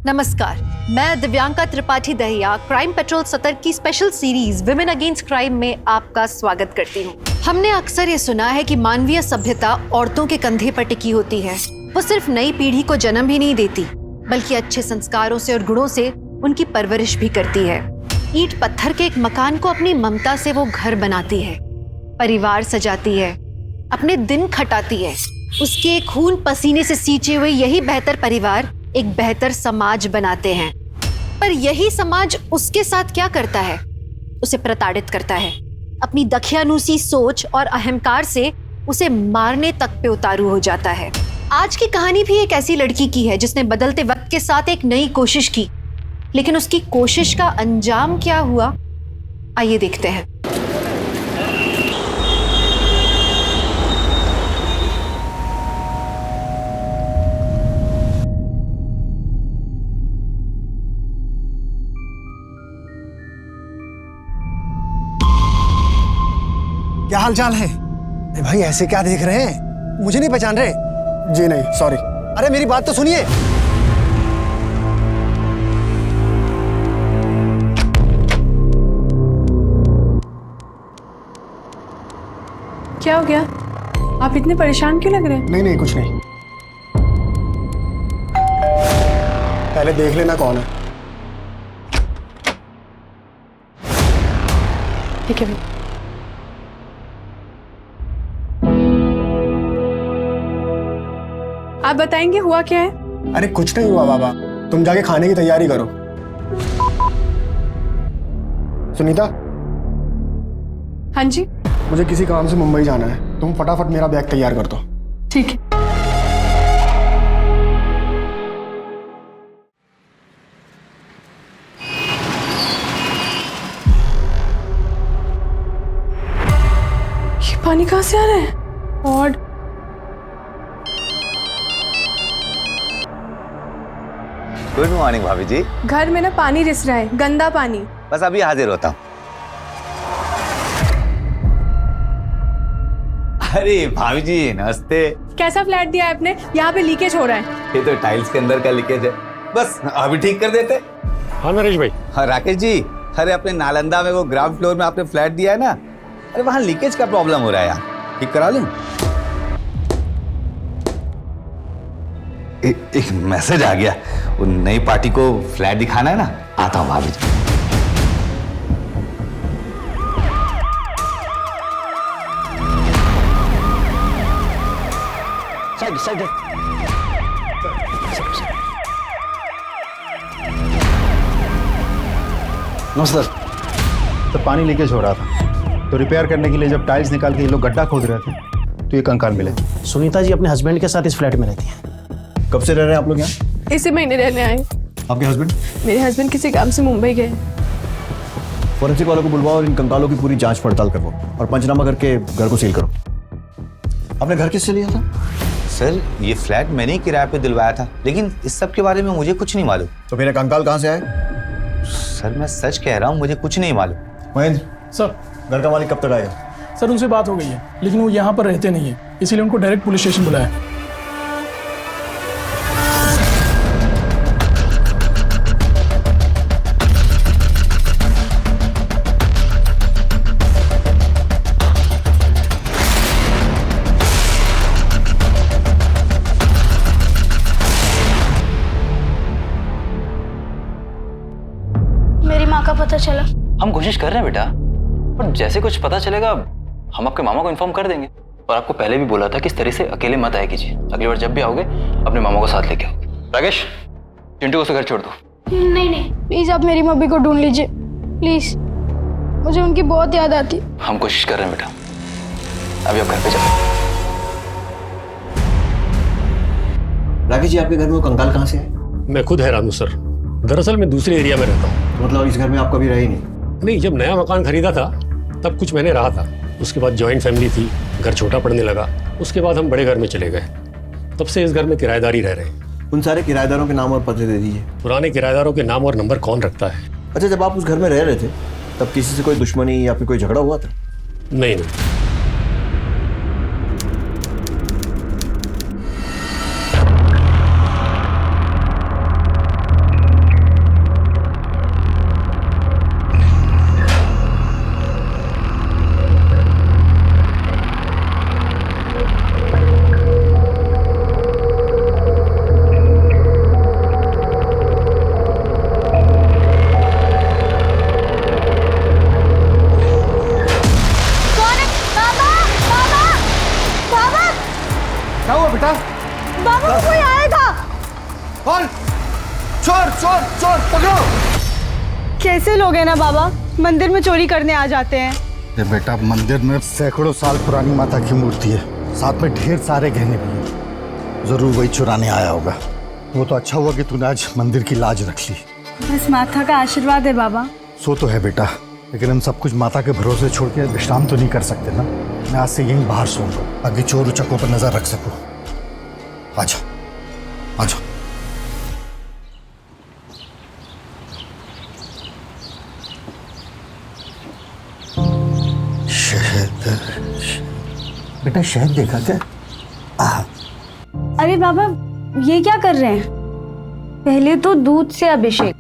नमस्कार, मैं Divyanka Tripathi Dahiya crime petrol सतर्क की special series women against crime में आपका स्वागत करती हूँ। हमने अक्सर ये सुना है कि मानवीय सभ्यता औरतों के कंधे पर टिकी होती है। वो सिर्फ नई पीढ़ी को जन्म ही नहीं देती, बल्कि अच्छे संस्कारों से और गुणों से उनकी परवरिश भी करती है। ईंट पत्थर के एक मकान को अपनी ममता से वो घर बनाती है, परिवार सजाती है, अपने दिन खटाती है। उसके खून पसीने से सींचे हुए यही बेहतर परिवार एक बेहतर समाज बनाते हैं। पर यही समाज उसके साथ क्या करता है? उसे प्रताड़ित करता है। अपनी दखियानुसी सोच और अहंकार से उसे मारने तक पे उतारू हो जाता है। आज की कहानी भी एक ऐसी लड़की की है जिसने बदलते वक्त के साथ एक नई कोशिश की, लेकिन उसकी कोशिश का अंजाम क्या हुआ, आइए देखते हैं। क्या हाल चाल है? अरे भाई ऐसे क्या देख रहे हैं? मुझे नहीं पहचान रहे? जी नहीं, सॉरी। अरे मेरी बात तो सुनिए। क्या हो गया? आप इतने परेशान क्यों लग रहे हैं? नहीं नहीं, कुछ नहीं। पहले देख लेना कौन है। ठीक है भाई। आप बताएंगे हुआ क्या है? अरे कुछ नहीं हुआ बाबा, तुम जाके खाने की तैयारी करो। सुनीता, हाँ जी। मुझे किसी काम से मुंबई जाना है, तुम फटाफट मेरा बैग तैयार कर दो। ठीक है। ये पानी कहाँ से आ रहा है? और गुड मॉर्निंग भाभी जी। घर में ना पानी रिस रहा है, गंदा पानी। बस अभी हाजिर होता हूँ। अरे भाभी जी नमस्ते। कैसा फ्लैट दिया है आपने? यहाँ पे लीकेज हो रहा है। ये तो टाइल्स के अंदर का लीकेज है, बस अभी ठीक कर देते। हाँ नरेश भाई। हाँ राकेश जी, अरे अपने नालंदा में वो ग्राउंड फ्लोर में आपने फ्लैट दिया है ना, अरे वहाँ लीकेज का प्रॉब्लम हो रहा है यार, ठीक करा लूँ? एक मैसेज आ गया, वो नई पार्टी को फ्लैट दिखाना है ना, आता हूँ भाभी जी। साइड नमस्कार। तो पानी लीकेज हो रहा था, तो रिपेयर करने के लिए जब टाइल्स निकाल के ये लोग गड्ढा खोद रहे थे तो ये कंकाल मिले। सुनीता जी अपने हस्बैंड के साथ इस फ्लैट में रहती हैं। कब से रह रहे हैं आप लोग यहाँ? इसी महीने रहने आए। आपके हस्बैंड? मेरे हस्बैंड किसी काम से मुंबई गए। फॉरेंसिक वालों को बुलवाओ और इन कंकालों की पूरी जांच पड़ताल करो और पंचनामा करके घर को सील करो। आपने घर किससे लिया था? सर ये फ्लैट मैंने ही किराए पे दिलवाया था, लेकिन इस सब के बारे में मुझे कुछ नहीं मालूम। तो फिर कंकाल कहाँ से आए? सर मैं सच कह रहा हूँ, मुझे कुछ नहीं मालूम। महेंद्र सर, घर का मालिक कब तक आएगा? सर उनसे बात हो गई है, लेकिन वो यहाँ पर रहते नहीं है, इसीलिए उनको डायरेक्ट पुलिस स्टेशन बुलाया। मेरी माँ का पता चला। हम कोशिश कर रहे हैं बेटा, पर जैसे कुछ पता चलेगा हम आपके मामा को इन्फॉर्म कर देंगे। और आपको पहले भी बोला था कि इस तरह से अकेले मत आया कीजिए, अगली बार जब भी आओगे अपने मामा को साथ लेके आओगे। राकेश, चिंटू को उसे घर छोड़ दो। नहीं नहीं, प्लीज आप मेरी मम्मी को ढूंढ लीजिए, प्लीज, मुझे उनकी बहुत याद आती। हम कोशिश कर रहे हैं बेटा, अभी आप घर पे जाओ। राकेश जी, आपके घर में वो कंकाल कहाँ से आए? मैं खुद हैरान हूँ सर। दरअसल मैं दूसरे एरिया में रहता हूँ। तो मतलब इस घर में आप कभी रहे नहीं? नहीं, जब नया मकान खरीदा था तब कुछ महीने रहा था, उसके बाद जॉइंट फैमिली थी, घर छोटा पड़ने लगा, उसके बाद हम बड़े घर में चले गए। तब से इस घर में किराएदारी रह रहे हैं। उन सारे किराएदारों के नाम और पते दे दीजिए। पुराने किराएदारों के नाम और नंबर कौन रखता है? अच्छा, जब आप उस घर में रह रहे थे तब किसी से कोई दुश्मनी या फिर कोई झगड़ा हुआ था? नहीं नहीं। बाबा कोई आएगा। कौन? चोर चोर चोर पकड़ो। कैसे लोग हैं ना बाबा, मंदिर में चोरी करने आ जाते हैं। ये बेटा, मंदिर में सैकड़ों साल पुरानी माता की मूर्ति है, साथ में ढेर सारे गहने भी हैं। जरूर वही चुराने आया होगा। वो तो अच्छा हुआ कि तूने आज मंदिर की लाज रख ली। बस माता का आशीर्वाद है बाबा। सो तो है बेटा, लेकिन हम सब कुछ माता के भरोसे छोड़ के विश्राम तो नहीं कर सकते ना। मैं आज से यहीं बाहर सोऊंगा ताकि चोर उचक्कों पर नजर रख सकूं। आजा आजा। शहद, बेटा शहद देखा क्या? अरे बाबा ये क्या कर रहे हैं? पहले तो दूध से अभिषेक,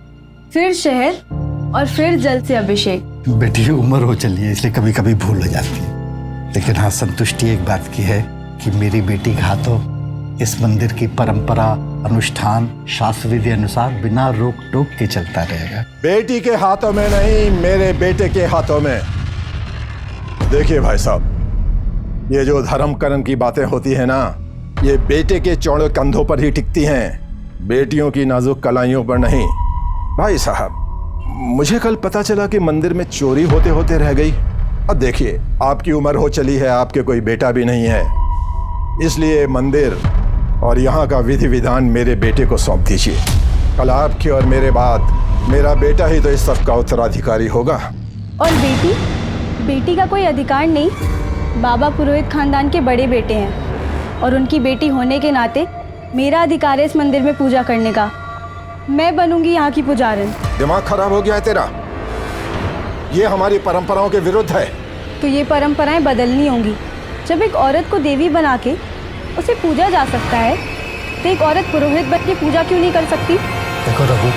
फिर शहद और फिर जल से अभिषेक। बेटी उम्र हो चली है इसलिए कभी कभी भूल हो जाती है, लेकिन हाँ संतुष्टि एक बात की है कि मेरी बेटी के हाथों इस मंदिर की परंपरा, अनुष्ठान, शास्त्र विधि अनुसार बिना रोक टोक के चलता रहेगा। बेटी के हाथों में नहीं, मेरे बेटे के हाथों में। देखिए भाई साहब, ये जो धर्म कर्म की बातें होती है ना, ये बेटे के चौड़े कंधों पर ही टिकती हैं, बेटियों की नाजुक कलाइयों पर नहीं। भाई साहब, मुझे कल पता चला कि मंदिर में चोरी होते होते रह गई। अब देखिए, आपकी उम्र हो चली है, आपके कोई बेटा भी नहीं है, इसलिए मंदिर और यहाँ का विधि विधान मेरे बेटे को सौंप दीजिए। कल आपके और मेरे बाद मेरा बेटा ही तो इस सब का उत्तराधिकारी होगा। और बेटी? बेटी का कोई अधिकार नहीं। बाबा पुरोहित खानदान के बड़े बेटे हैं और उनकी बेटी होने के नाते मेरा अधिकार है इस मंदिर में पूजा करने का। मैं बनूंगी यहाँ की पुजारन। दिमाग खराब हो गया है तेरा? ये हमारी परंपराओं के विरुद्ध है। तो ये परंपराएं बदलनी होंगी। जब एक औरत को देवी बना के उसे पूजा जा सकता है, तो एक औरत पुरोहित बन के पूजा क्यों नहीं कर सकती? देखो रघु,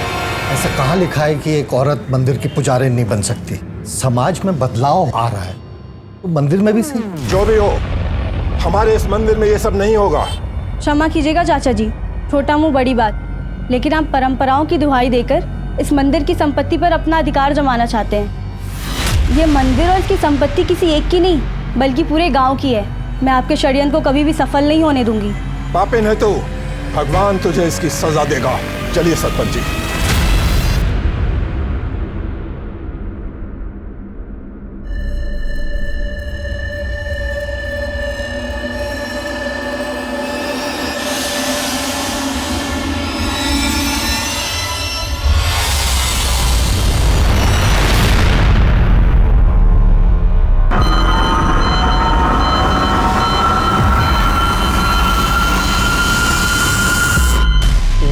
ऐसा कहाँ लिखा है कि एक औरत मंदिर की पुजारी नहीं बन सकती? समाज में बदलाव आ रहा है, तो मंदिर में भी सही। जो भी हो, हमारे इस मंदिर में ये सब नहीं होगा। क्षमा कीजिएगा चाचा जी, छोटा मुंह बड़ी बात, लेकिन आप परंपराओं की दुहाई देकर इस मंदिर की संपत्ति पर अपना अधिकार जमाना चाहते हैं। ये मंदिर और इसकी संपत्ति किसी एक की नहीं, बल्कि पूरे गांव की है। मैं आपके षड्यंत्र को कभी भी सफल नहीं होने दूंगी। पापिन है तू, भगवान तुझे इसकी सजा देगा। चलिए सरपंच जी।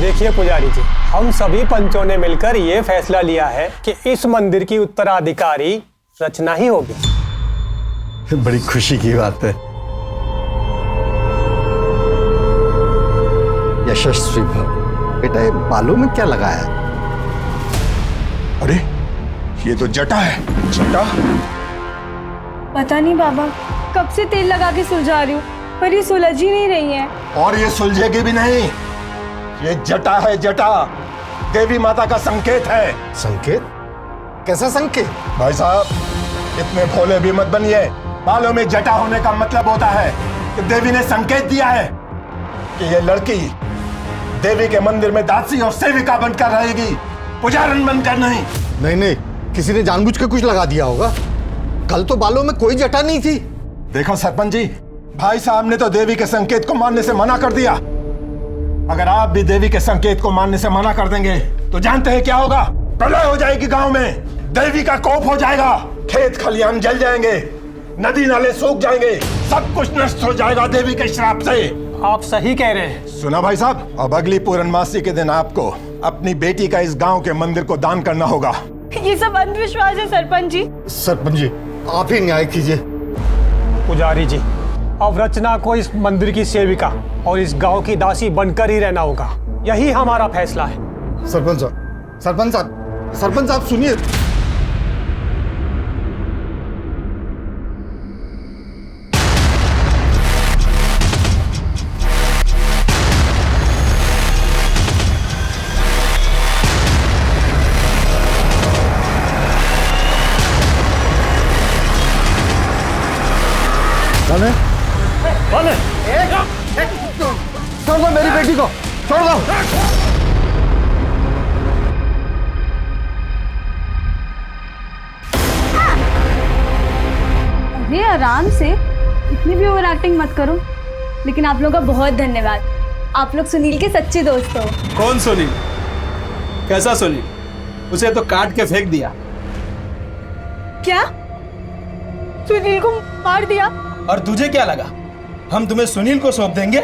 देखिए पुजारी जी, हम सभी पंचों ने मिलकर ये फैसला लिया है कि इस मंदिर की उत्तराधिकारी रचना ही होगी। बड़ी खुशी की बात है। यशस्वी भव। बेटा ये बालों में क्या लगाया है? अरे ये तो जटा है। जटा? पता नहीं बाबा, कब से तेल लगा के सुलझा रही हूँ, पर ये सुलझ ही नहीं रही है। और ये सुलझेगी भी नहीं। ये जटा है, जटा देवी माता का संकेत है। संकेत? कैसा संकेत? भाई साहब, इतने भोले भी मत बनिए। बालों में जटा होने का मतलब होता है कि देवी ने संकेत दिया है कि ये लड़की देवी के मंदिर में दासी और सेविका बनकर रहेगी, पुजारन बनकर नहीं। नहीं नहीं, किसी ने जानबूझ के कुछ लगा दिया होगा। कल तो बालों में कोई जटा नहीं थी। देखो सरपंच जी, भाई साहब ने तो देवी के संकेत को मानने से मना कर दिया। अगर आप भी देवी के संकेत को मानने से मना कर देंगे तो जानते हैं क्या होगा? प्रलय हो जाएगी गांव में, देवी का कोप हो जाएगा, खेत खलियान जल जाएंगे, नदी नाले सूख जाएंगे, सब कुछ नष्ट हो जाएगा देवी के श्राप से। आप सही कह रहे हैं। सुना भाई साहब, अब अगली पूर्णमासी के दिन आपको अपनी बेटी का इस गांव के मंदिर को दान करना होगा। ये सब अंधविश्वास है सरपंच जी। सरपंच जी आप ही न्याय कीजिए। पुजारी जी, अब रचना को इस मंदिर की सेविका और इस गांव की दासी बनकर ही रहना होगा। यही हमारा फैसला है। सरपंच साहब, सरपंच साहब, सरपंच साहब सुनिए। छोड़ दो मेरी बेटी को, छोड़ दो। अरे आराम से, इतनी भी ओवर एक्टिंग मत करो। लेकिन आप लोगों का बहुत धन्यवाद, आप लोग सुनील के सच्चे दोस्त हो। कौन सुनील? कैसा सुनील? उसे तो काट के फेंक दिया। क्या? सुनील को मार दिया? और तुझे क्या लगा हम तुम्हें सुनील को सौंप देंगे?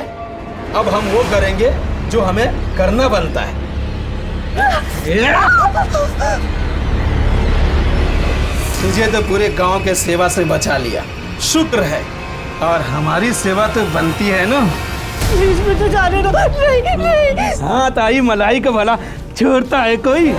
अब हम वो करेंगे जो हमें करना बनता है। तुझे तो पूरे गांव के सेवा से बचा लिया, शुक्र है। और हमारी सेवा तो बनती है ना। इसमें तो जाने दो। नहीं नहीं। हाँ ताई मलाई का भला छोड़ता है कोई?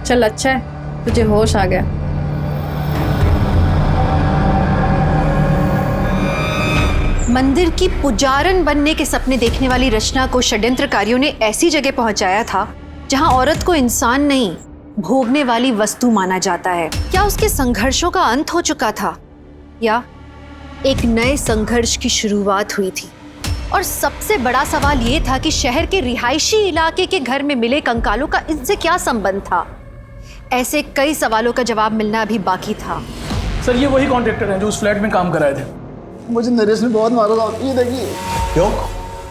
चल अच्छा है, तुझे होश आ गया। मंदिर की पुजारन बनने के सपने देखने वाली रचना को षड्यंत्रकारियों ने ऐसी जगह पहुंचाया था जहां औरत को इंसान नहीं, भोगने वाली वस्तु माना जाता है। क्या उसके संघर्षों का अंत हो चुका था या एक नए संघर्ष की शुरुआत हुई थी? और सबसे बड़ा सवाल ये था कि शहर के रिहायशी इलाके के घर में मिले कंकालों का इनसे क्या संबंध था? ऐसे कई सवालों का जवाब मिलना अभी बाकी था। सर ये वही कॉन्ट्रैक्टर हैं जो उस फ्लैट में काम कर रहे थे। मुझे नरेश ने बहुत मारा था, ये देखिए। क्यों?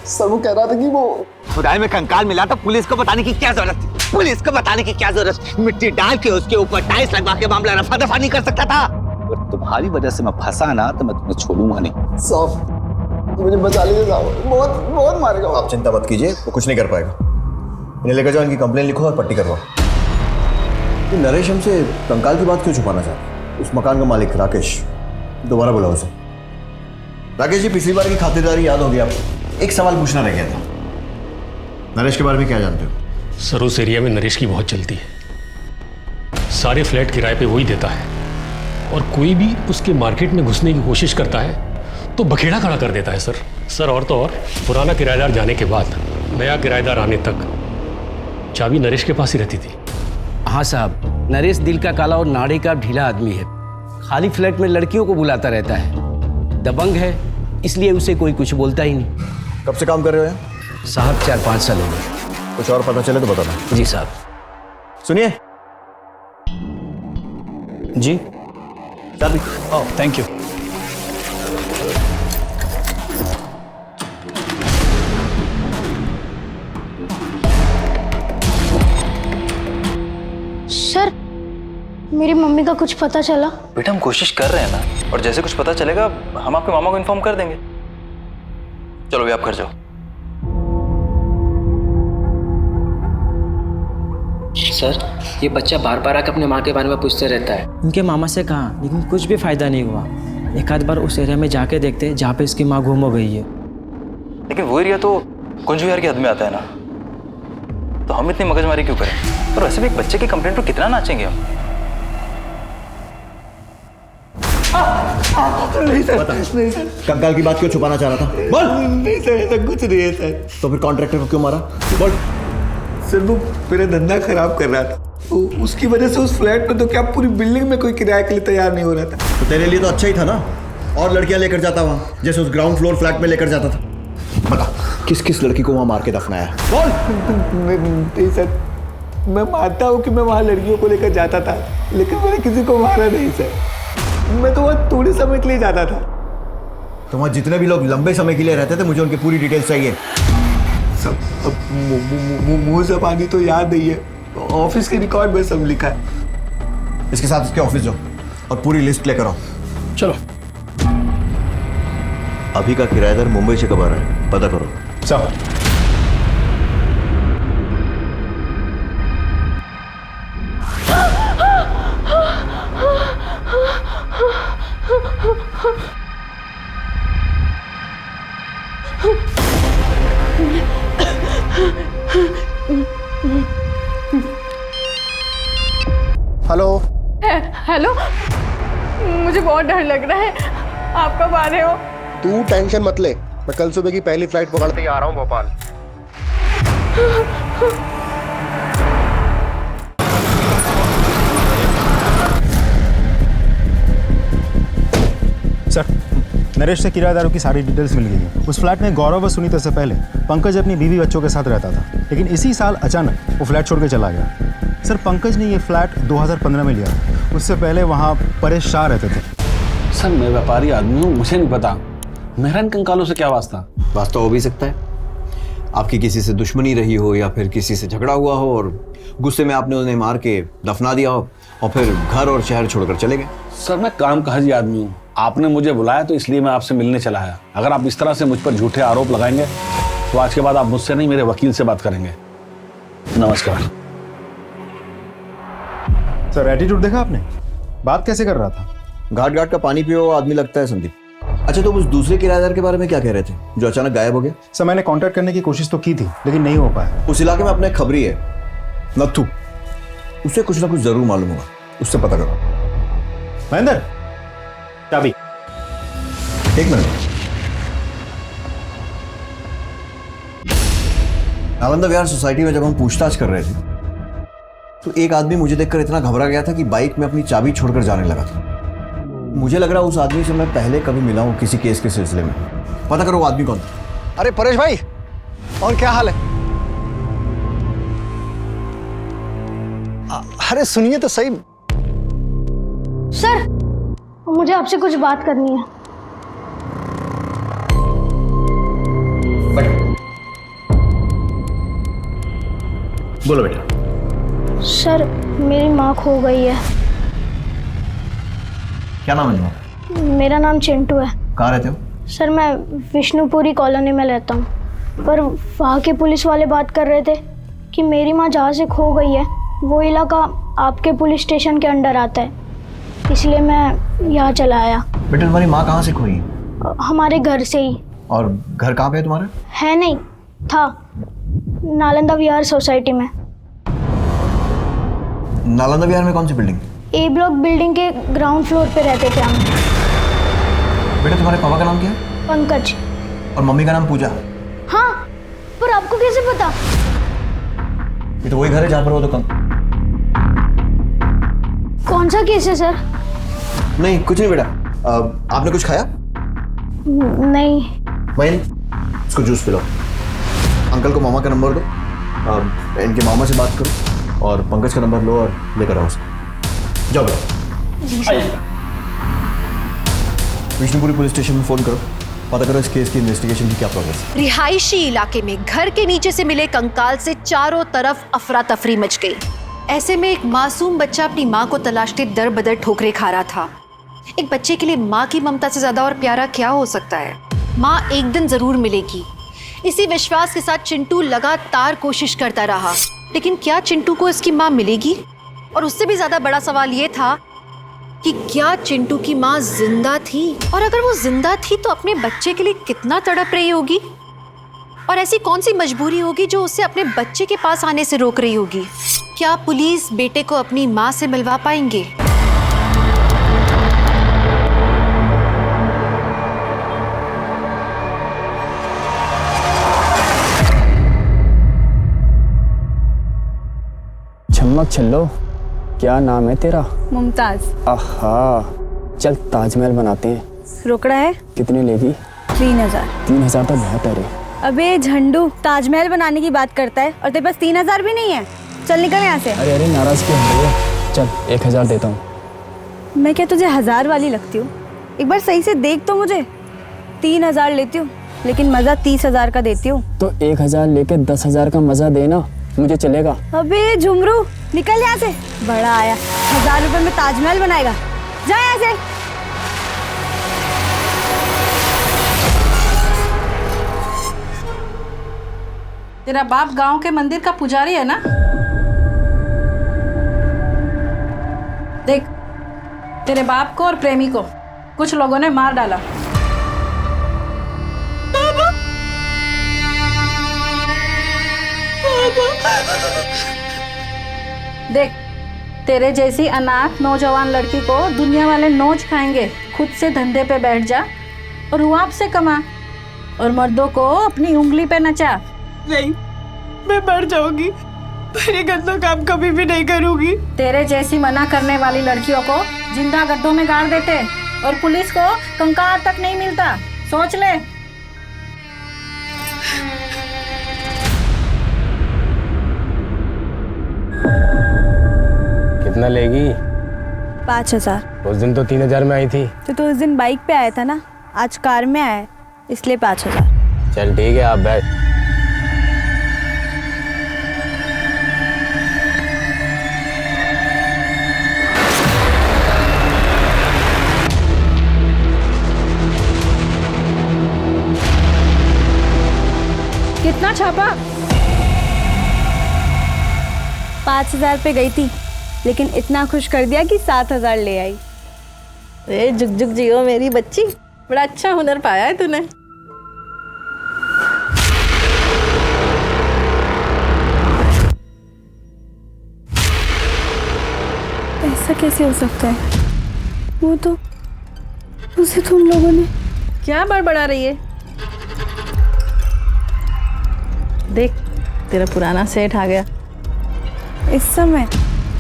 सर वो कह रहा था कि वो खुदाई में कंकाल मिला तो पुलिस को बताने की क्या जरूरत थी? पुलिस को बताने की क्या जरूरत? मिट्टी डाल के उसके ऊपर टाइल्स लगवा के मामला रफा दफा नहीं कर सकता था? अगर तुम्हारी वजह से मैं फंसा ना तो मैं तुम्हें छोड़ूंगा नहीं। साहब मुझे बचा लीजिए साहब, बहुत बहुत मारेगा। आप चिंता मत कीजिए, वो कुछ नहीं कर पाएगा। इन्हें लेकर जाओ, इनकी कंप्लेन लिखो और पट्टी करवाओ। नरेश हमसे कंकाल की बात क्यों छुपाना चाहता है? उस मकान का मालिक राकेश, दोबारा बुलाओ उसे। राकेश जी, पिछली बार की खातिरदारी याद होगी आपको? एक सवाल पूछना रह गया था। नरेश के बारे में क्या जानते हो? सर उस एरिया में नरेश की बहुत चलती है। सारे फ्लैट किराए पे वही देता है और कोई भी उसके मार्केट में घुसने की कोशिश करता है तो बखेड़ा खड़ा कर देता है सर। और तो और पुराना किराएदार जाने के बाद नया किराएदार आने तक चाबी नरेश के पास ही रहती थी। हाँ साहब, नरेश दिल का काला और नाड़े का ढीला आदमी है। खाली फ्लैट में लड़कियों को बुलाता रहता है। दबंग है, इसलिए उसे कोई कुछ बोलता ही नहीं। कब से काम कर रहे हो यहाँ? साहब 4-5 साल हो गए। कुछ और पता चले तो बताना। जी साहब। सुनिए जी। चाबी। Oh thank you. सर मेरी मम्मी का कुछ पता चला? बेटा हम कोशिश कर रहे हैं ना, और जैसे कुछ पता चलेगा हम आपके मामा को इन्फॉर्म कर देंगे। चलो भी आप घर जाओ। सर ये बच्चा बार बार आकर अपने माँ के बारे में पूछते रहता है। उनके मामा से कहा, लेकिन कुछ भी फायदा नहीं हुआ। एक आध बार उस एरिया में जाके देखते जहाँ पे इसकी माँ गुम हो गई है। लेकिन वो एरिया तो कुंज विहार की हद में आता है ना, तो हम इतनी मगजमारी क्यों करें? और वैसे भी एक बच्चे की कंप्लेंट पर कितना नाचेंगे हम? नहीं सर, नहीं सर। कंकाल की बात क्यों छुपाना चाह रहा था? बोल। नहीं सर, ऐसा कुछ नहीं है सर। तो फिर कॉन्ट्रैक्टर को क्यों मारा? बोल। सर वो मेरा धंधा खराब कर रहा था, उसकी वजह से उस फ्लैट में तो क्या पूरी बिल्डिंग में कोई किराए के लिए तैयार नहीं हो रहा था। तो तेरे लिए तो अच्छा ही था ना, और लड़कियां लेकर जाता वहाँ, जैसे उस ग्राउंड फ्लोर फ्लैट में लेकर जाता था। बता किस किस लड़की को वहाँ मार के दफनाया? बोल। नहीं सर, मैं मानता हूँ कि मैं वहाँ लड़कियों को लेकर जाता था, लेकिन मैंने किसी को मारा नहीं सर। मैं तो वहाँ थोड़े समय के लिए जाता था। तो वहाँ जितने भी लोग लंबे समय के लिए रहते थे, मुझे उनकी पूरी डिटेल्स चाहिए। सब मुंह जबानी तो याद नहीं है, ऑफिस के रिकॉर्ड में सब लिखा है। इसके साथ इसके ऑफिस जाओ और पूरी लिस्ट लेकर आओ। चलो। अभी का किराएदार मुंबई से कब आ रहा है, पता करो। Sir hello. हेलो, मुझे बहुत डर लग रहा है। आप कब आ रहे हो? तू टेंशन मत ले, मैं कल सुबह की पहली फ्लाइट पकड़ते ही आ रहा हूँ भोपाल। सर, नरेश से किराएदारों की सारी डिटेल्स मिल गई है। उस फ्लैट में गौरव व सुनीता से पहले पंकज अपनी बीवी बच्चों के साथ रहता था, लेकिन इसी साल अचानक वो फ्लैट छोड़ के चला गया। सर, पंकज ने ये फ्लैट 2015 में लिया। उससे पहले वहाँ परेश शाह रहते थे। सर, मैं व्यापारी आदमी हूँ, मुझे नहीं पता मेरा इन कंकालों से क्या वास्ता। वास्ता हो भी सकता है, आपकी किसी से दुश्मनी रही हो या फिर किसी से झगड़ा हुआ हो और गुस्से में आपने उन्हें मार के दफना दिया हो और फिर घर और शहर छोड़कर चले गए। सर, मैं काम काजी आदमी हूँ, आपने मुझे बुलाया तो इसलिए मैं आपसे मिलने चला आया। अगर आप इस तरह से मुझ पर झूठे आरोप लगाएंगे तो आज के बाद आप मुझसे नहीं मेरे वकील से बात करेंगे। नमस्कार। सर, एटीट्यूड देखा आपने? बात कैसे कर रहा था? घाट घाट का पानी पियो आदमी लगता है संदीप। अच्छा, तो उस दूसरे किराएदार के बारे में क्या कह रहे थे जो अचानक गायब हो गया? सर, मैंने कांटेक्ट करने की कोशिश तो की थी, लेकिन नहीं हो पाया। उस इलाके में अपना एक खबरी है नथु, उससे कुछ ना कुछ जरूर मालूम होगा, उससे पता करो। महेंद्र, चाबी। एक मिनट। नालंदा विहार सोसाइटी में जब हम पूछताछ कर रहे थे तो एक आदमी मुझे देखकर इतना घबरा गया था कि बाइक में अपनी चाबी छोड़कर जाने लगा था। मुझे लग रहा उस आदमी से मैं पहले कभी मिला हूं किसी केस के सिलसिले में। पता करो वो आदमी कौन था। अरे परेश भाई, और क्या हाल है? अरे सुनिए तो सही। सर, मुझे आपसे कुछ बात करनी है। बोलो बेटा। सर, मेरी माँ खो गई है। क्या नाम है तुम्हारा? मेरा नाम चिंटू है। कहाँ रहते हो? सर, मैं विष्णुपुरी कॉलोनी में रहता हूँ, पर वहाँ के पुलिस वाले बात कर रहे थे कि मेरी माँ जहाँ से खो गई है वो इलाका आपके पुलिस स्टेशन के अंडर आता है, इसलिए मैं यहाँ चला आया। बेटा, तुम्हारी माँ कहाँ से खोई? हमारे घर से ही। और घर कहाँ पे है तुम्हारा? है नहीं, था नालंदा विहार सोसाइटी में। नालंदा विहार में कौन सी बिल्डिंग? ए ब्लॉक बिल्डिंग के ग्राउंड फ्लोर पे रहते थे हम। बेटा, तुम्हारे पापा का नाम क्या है? पंकज। और मम्मी का नाम पूजा। हाँ, पर आपको कैसे पता? ये तो वही घर है जहाँ पर वो दुकान। कौन सा केस है सर? नहीं, कुछ नहीं बेटा। आपने कुछ खाया? नहीं। वही इसको जूस पिलाओ। अंकल को मामा का नंबर दो, इनके मामा से बात करो और पंकज का नंबर लो और लेकर आओ उसको। जाओ बेटा। विष्णुपुरी पुलिस स्टेशन में फोन करो, पता करो इस केस की इन्वेस्टिगेशन की क्या प्रोग्रेस है। रिहायशी इलाके में घर के नीचे से मिले कंकाल से चारों तरफ अफरा तफरी मच गई। ऐसे में एक मासूम बच्चा अपनी माँ को तलाशते दर बदर ठोकरे खा रहा था। एक बच्चे के लिए माँ की ममता से ज्यादा और प्यारा क्या हो सकता है? माँ एक दिन जरूर मिलेगी, इसी विश्वास के साथ चिंटू लगातार कोशिश करता रहा। लेकिन क्या चिंटू को इसकी माँ मिलेगी? और उससे भी ज्यादा बड़ा सवाल ये था कि क्या चिंटू की माँ जिंदा थी? और अगर वो जिंदा थी तो अपने बच्चे के लिए कितना तड़प रही होगी? और ऐसी कौन सी मजबूरी होगी जो उसे अपने बच्चे के पास आने से रोक रही होगी? क्या पुलिस बेटे को अपनी माँ से मिलवा पाएंगे? चमक छल्लो, क्या नाम है तेरा? मुमताज। आहा, चल ताजमहल बनाते हैं। रोकड़ा है? कितने लेगी? 3000। 3000 तो बहुत है रे। अबे झंडू, ताजमहल बनाने की बात करता है और तेरे पास 3000 भी नहीं है। चल निकल यहाँ से। अरे नाराज क्यों हो रही है? चल 1000 देता हूँ। मैं क्या तुझे 1000 वाली लगती हूँ? एक बार सही से देख तो मुझे। 3000 लेती हूँ, लेकिन मजा 30,000 का देती हूँ। तो 1000 लेके 10,000 का मजा देना, मुझे चलेगा। अबे झुमरू, निकल यहाँ से। बड़ा आया, 1000 रुपए में ताजमहल बनाएगा। जा यहाँ से। तेरा बाप गांव के मंदिर का पुजारी है ना? देख, तेरे बाप को और प्रेमी को कुछ लोगों ने मार डाला। देख, तेरे जैसी अनाथ नौजवान लड़की को दुनिया वाले नोच खाएंगे। खुद से धंधे पे बैठ जा और रुआब से कमा और मर्दों को अपनी उंगली पे नचा। नहीं, मैं मर जाऊंगी, पर ये गंदा काम कभी भी नहीं करूंगी। तेरे जैसी मना करने वाली लड़कियों को जिंदा गड्ढों में गाड़ देते और पुलिस को कंकाल तक नहीं मिलता। सोच ले। कितना लेगी? 5,000। उस दिन तो 3,000 में आई थी। तो उस दिन बाइक पे आया था ना, आज कार में आया है, इसलिए 5,000। चल ठीक है, आप बैठ। कितना छापा? 5,000 पे गई थी, लेकिन इतना खुश कर दिया कि 7,000 ले आई। ए जुग जुग जियो मेरी बच्ची, बड़ा अच्छा हुनर पाया है तूने। ऐसा कैसे हो सकता है? वो तो उसे तुम लोगों ने क्या बड़बड़ा रही है? देख, तेरा पुराना सेठ आ गया। इस समय?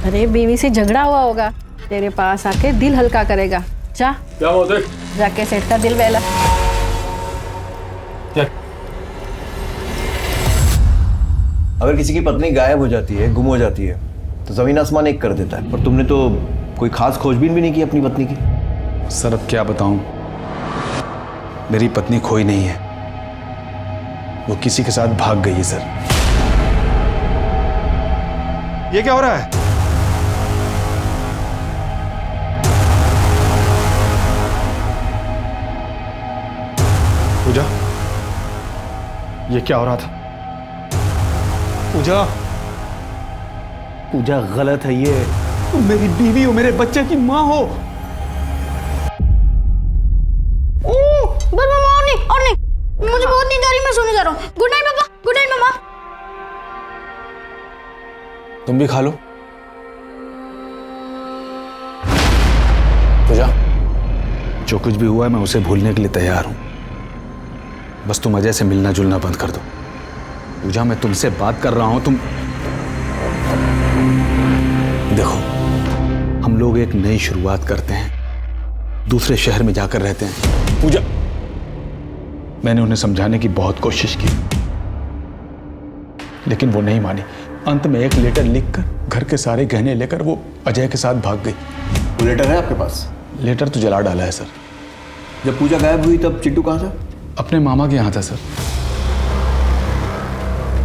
अरे बीवी से झगड़ा हुआ होगा, तेरे पास आके दिल हल्का करेगा। जा, क्या बात है? जाके सेठ का दिल बहला। अगर किसी की पत्नी गायब हो जाती है, गुम हो जाती है, तो जमीन आसमान एक कर देता है। पर तुमने तो कोई खास खोजबीन भी नहीं की अपनी पत्नी की। सर अब क्या बताऊं, मेरी पत्नी खोई नहीं है, वो किसी के साथ भाग गई है सर। ये क्या हो रहा है? पूजा, ये क्या हो रहा था? पूजा, पूजा गलत है ये। तुम मेरी बीवी हो, मेरे बच्चे की माँ हो। बस मामा, और नहीं, मुझे बहुत नींद आ रही, मैं सोने जा रहा हूँ। गुड नाइट पापा, गुड नाइट मामा। तुम भी खा लो। पूजा, जो कुछ भी हुआ है मैं उसे भूलने के लिए तैयार हूं। बस तुम अजय से मिलना जुलना बंद कर दो। पूजा, मैं तुमसे बात कर रहा हूं। तुम देखो, हम लोग एक नई शुरुआत करते हैं, दूसरे शहर में जाकर रहते हैं। पूजा, मैंने उन्हें समझाने की बहुत कोशिश की, लेकिन वो नहीं मानी। अंत में एक लेटर लिखकर घर के सारे गहने लेकर वो अजय के साथ भाग गई। वो लेटर है आपके पास? लेटर तो जला डाला है सर। जब पूजा गायब हुई तब चिंटू कहाँ था? अपने मामा के यहाँ था सर।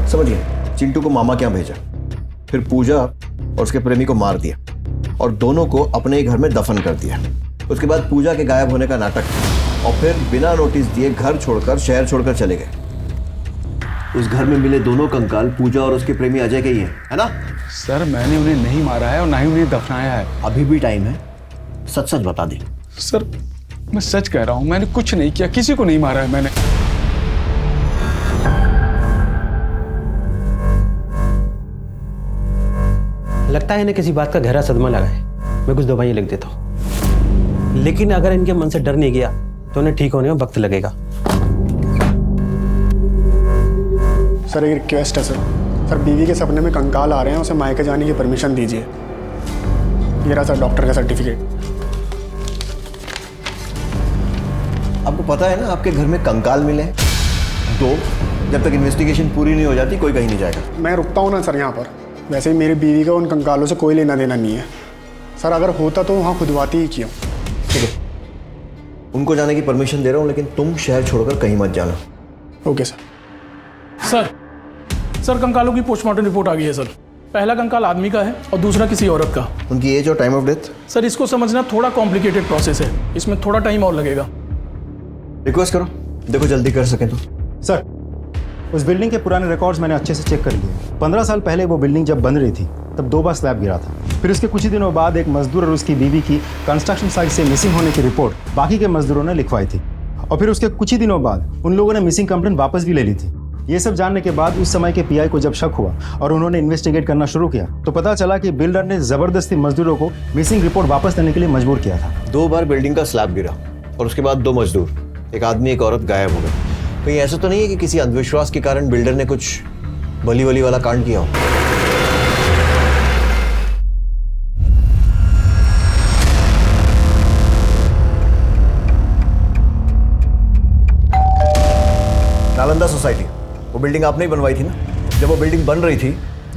समझ गए, चिंटू को मामा के यहाँ भेजा, फिर पूजा और उसके प्रेमी को मार दिया और दोनों को अपने ही घर में दफन कर दिया। उसके बाद पूजा के गायब होने का नाटक, और फिर बिना नोटिस दिए घर छोड़कर शहर छोड़कर चले गए। उस घर में मिले दोनों कंकाल पूजा और उसके प्रेमी अजय के ही हैं, है ना? सर मैंने उन्हें नहीं मारा है और ना ही उन्हें दफनाया है। अभी भी टाइम है, सच सच बता दे। सर मैं सच कह रहा हूं, मैंने कुछ नहीं किया, किसी को नहीं मारा है मैंने। लगता है इन्हें किसी बात का गहरा सदमा लगा है। मैं कुछ दवाइयाँ लिख देता हूँ, लेकिन अगर इनके मन से डर नहीं गया तो उन्हें ठीक होने में वक्त लगेगा। सर एक रिक्वेस्ट है सर, बीवी के सपने में कंकाल आ रहे हैं, उसे मायके जाने की परमिशन दीजिए। ये रहा सर डॉक्टर का सर्टिफिकेट। आपको पता है ना आपके घर में कंकाल मिले दो, जब तक इन्वेस्टिगेशन पूरी नहीं हो जाती कोई कहीं नहीं जाएगा। मैं रुकता हूँ ना सर यहाँ पर। वैसे ही मेरी बीवी का उन कंकालों से कोई लेना देना नहीं है सर। अगर होता तो वहाँ खुदवाती ही क्यों। ठीक है, उनको जाने की परमिशन दे रहा हूँ, लेकिन तुम शहर छोड़कर कहीं मत जाना। Okay sir. सर कंकालों की पोस्टमार्टम रिपोर्ट आ गई है सर। पहला कंकाल आदमी का है और दूसरा किसी औरत का। उनकी एज और टाइम ऑफ डेथ? सर इसको समझना थोड़ा कॉम्प्लिकेटेड प्रोसेस है, इसमें थोड़ा टाइम और लगेगा। रिक्वेस्ट करो, देखो जल्दी कर सकें तो। सर उस बिल्डिंग के पुराने रिकॉर्ड्स मैंने अच्छे से चेक कर लिए। 15 साल पहले वो बिल्डिंग जब बन रही थी तब 2 बार स्लैब गिरा था। फिर उसके कुछ ही दिनों बाद एक मजदूर और उसकी बीवी की कंस्ट्रक्शन साइट से मिसिंग होने की रिपोर्ट बाकी के मजदूरों ने लिखवाई थी, और फिर उसके कुछ ही दिनों बाद उन लोगों ने मिसिंग कंप्लेंट वापस भी ले ली थी। ये सब जानने के बाद उस समय के पीआई को जब शक हुआ और उन्होंने इन्वेस्टिगेट करना शुरू किया तो पता चला कि बिल्डर ने जबरदस्ती मजदूरों को मिसिंग रिपोर्ट वापस देने के लिए मजबूर किया था। 2 बार बिल्डिंग का स्लैब गिरा और उसके बाद 2 मजदूर, एक आदमी एक औरत गायब हो गए। कहीं ऐसा तो नहीं है कि किसी अंधविश्वास के कारण बिल्डर ने कुछ बली वली वाला कांड किया हो? नालंदा सोसाइटी, वो बिल्डिंग आपने ही बनवाई थी ना? जब वो बिल्डिंग बन रही थी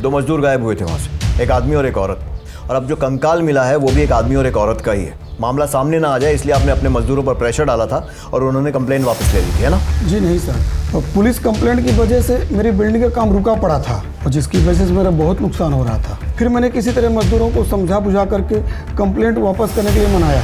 2 मजदूर गायब हुए थे वहां से, एक आदमी और एक औरत। और अब जो कंकाल मिला है वो भी एक आदमी और एक औरत का ही है। मामला सामने ना आ जाए इसलिए आपने अपने मजदूरों पर प्रेशर डाला था और उन्होंने कंप्लेंट वापस ले ली थी, है ना? जी नहीं सर, पुलिस कंप्लेंट की वजह से मेरी बिल्डिंग का काम रुका पड़ा था और जिसकी वजह से मेरा बहुत नुकसान हो रहा था। फिर मैंने किसी तरह मजदूरों को समझा बुझा करके कंप्लेंट वापस करने के लिए मनाया।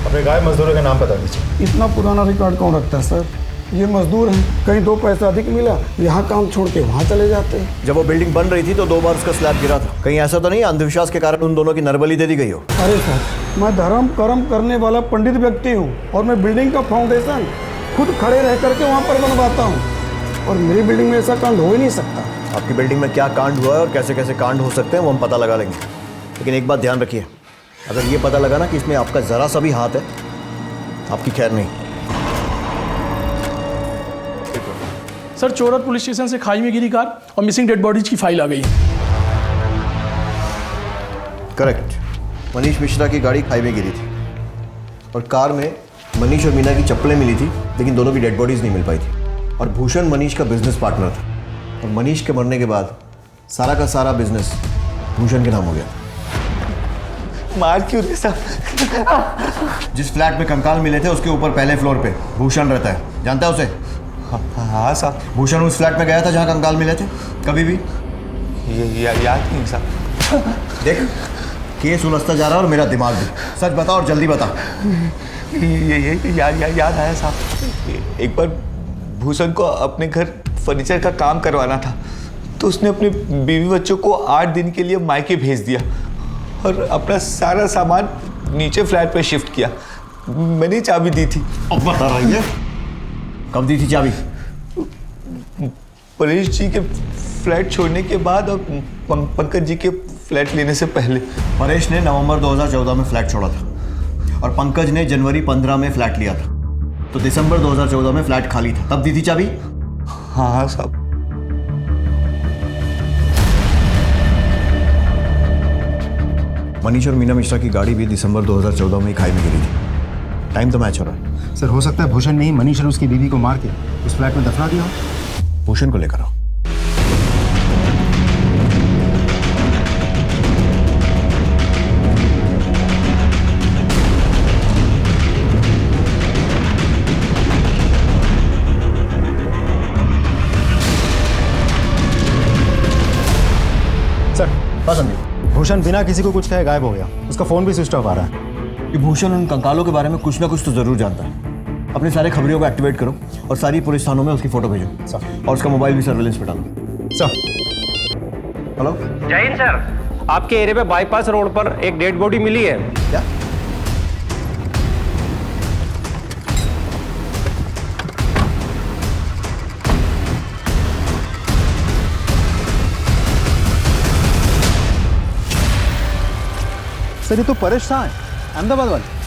अपने गायब मजदूरों का नाम बता दीजिए। इतना पुराना रिकॉर्ड कौन रखता है सर? ये मजदूर हैं, कहीं 2 पैसा अधिक मिला यहाँ काम छोड़ के वहाँ चले जाते हैं। जब वो बिल्डिंग बन रही थी तो 2 बार उसका स्लैब गिरा था। कहीं ऐसा तो नहीं अंधविश्वास के कारण उन दोनों की नरबली दे दी गई हो? अरे सर, मैं धर्म कर्म करने वाला पंडित व्यक्ति हूँ और मैं बिल्डिंग का फाउंडेशन खुद खड़े रह करके वहाँ पर बनवाता हूँ और मेरी बिल्डिंग में ऐसा कांड हो ही नहीं सकता। आपकी बिल्डिंग में क्या कांड हुआ है और कैसे कैसे कांड हो सकते हैं वो हम पता लगा लेंगे, लेकिन एक बात ध्यान रखिए, अगर ये पता लगा ना कि इसमें आपका ज़रा सा भी हाथ है, आपकी खैर नहीं। सर, चोरत पुलिस स्टेशन से खाई में गिरी कार और मिसिंग डेड बॉडीज की फाइल आ गई है। करेक्ट, मनीष मिश्रा की गाड़ी खाई में गिरी थी और कार में मनीष और मीना की चप्पलें मिली थी, लेकिन दोनों की डेड बॉडीज नहीं मिल पाई थी। और भूषण मनीष का बिजनेस पार्टनर था और मनीष के मरने के बाद सारा का सारा बिजनेस भूषण के नाम हो गया। मार क्यों रहे साहब? जिस फ्लैट में कंकाल मिले थे उसके ऊपर पहले फ्लोर पे भूषण रहता है, जानता है उसे? हाँ साहब। भूषण उस फ्लैट में गया था जहाँ कंकाल मिले थे कभी भी? याद नहीं साहब। देख, केस उलझता जा रहा है और मेरा दिमाग भी। सच बता और जल्दी बता। याद आया साहब, एक बार भूषण को अपने घर फर्नीचर का काम करवाना था तो उसने अपने बीवी बच्चों को 8 दिन के लिए मायके भेज दिया और अपना सारा सामान नीचे फ्लैट पे शिफ्ट किया। मैंने चाबी दी थी। अब बता रही है, कब दी थी चाबी? परेश जी के फ्लैट छोड़ने के बाद और पंकज जी के फ्लैट लेने से पहले। परेश ने नवंबर 2014 में फ्लैट छोड़ा था और पंकज ने जनवरी 15 में फ्लैट लिया था, तो दिसंबर 2014 में फ्लैट खाली था, तब दी थी चाबी? हाँ साहब। मनीष और मीना मिश्रा की गाड़ी भी दिसंबर 2014 में ही खाई में गिरी थी। टाइम तो मैच हो रहा है। सर, हो सकता है भूषण ने ही मनीष और उसकी बीवी को मार के उस फ्लैट में दफना दिया हो। भूषण को लेकर आओ। सर, हाँ संदीप। भूषण बिना किसी को कुछ कहे गायब हो गया, उसका फोन भी स्विच ऑफ आ रहा है। कि भूषण उन कंकालों के बारे में कुछ ना कुछ तो जरूर जानता है। अपने सारे खबरियों को एक्टिवेट करो और सारी पुलिस थानों में उसकी फोटो भेजो और उसका मोबाइल भी सर्विलेंस पे डालो। सर। हेलो जय हिंद सर, आपके एरिया पे बाईपास रोड पर एक डेड बॉडी मिली है। क्या? सर, ये तो परेश शाह है, अहमदाबाद वाले।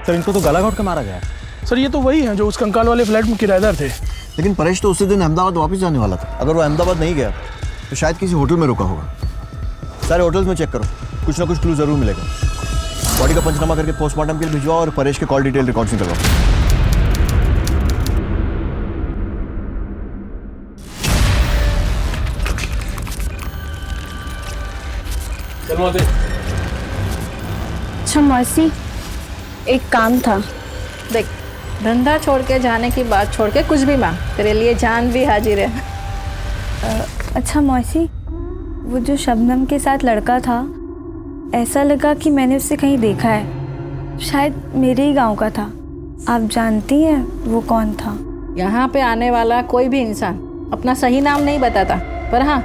सर, इनको तो गला घोट के मारा गया है। सर, ये तो वही हैं जो उस कंकाल वाले फ्लैट में किराएदार थे। लेकिन परेश तो उसी दिन अहमदाबाद वापस जाने वाला था। अगर वो अहमदाबाद नहीं गया तो शायद किसी होटल में रुका होगा। सारे होटल्स में चेक करो, कुछ ना कुछ क्लू जरूर मिलेगा। बॉडी का पंचनामा करके पोस्टमार्टम के लिए भिजवाओ और परेश के कॉल डिटेल रिकॉर्ड्स निकलवाओ। अच्छा मौसी, एक काम था। देख, धंधा छोड़ के जाने की बात छोड़ के कुछ भी मांग, तेरे लिए जान भी हाजिर है। अच्छा मौसी, वो जो शबनम के साथ लड़का था, ऐसा लगा कि मैंने उससे कहीं देखा है। शायद मेरे ही गांव का था। आप जानती हैं वो कौन था? यहाँ पे आने वाला कोई भी इंसान अपना सही नाम नहीं बताता, पर हाँ,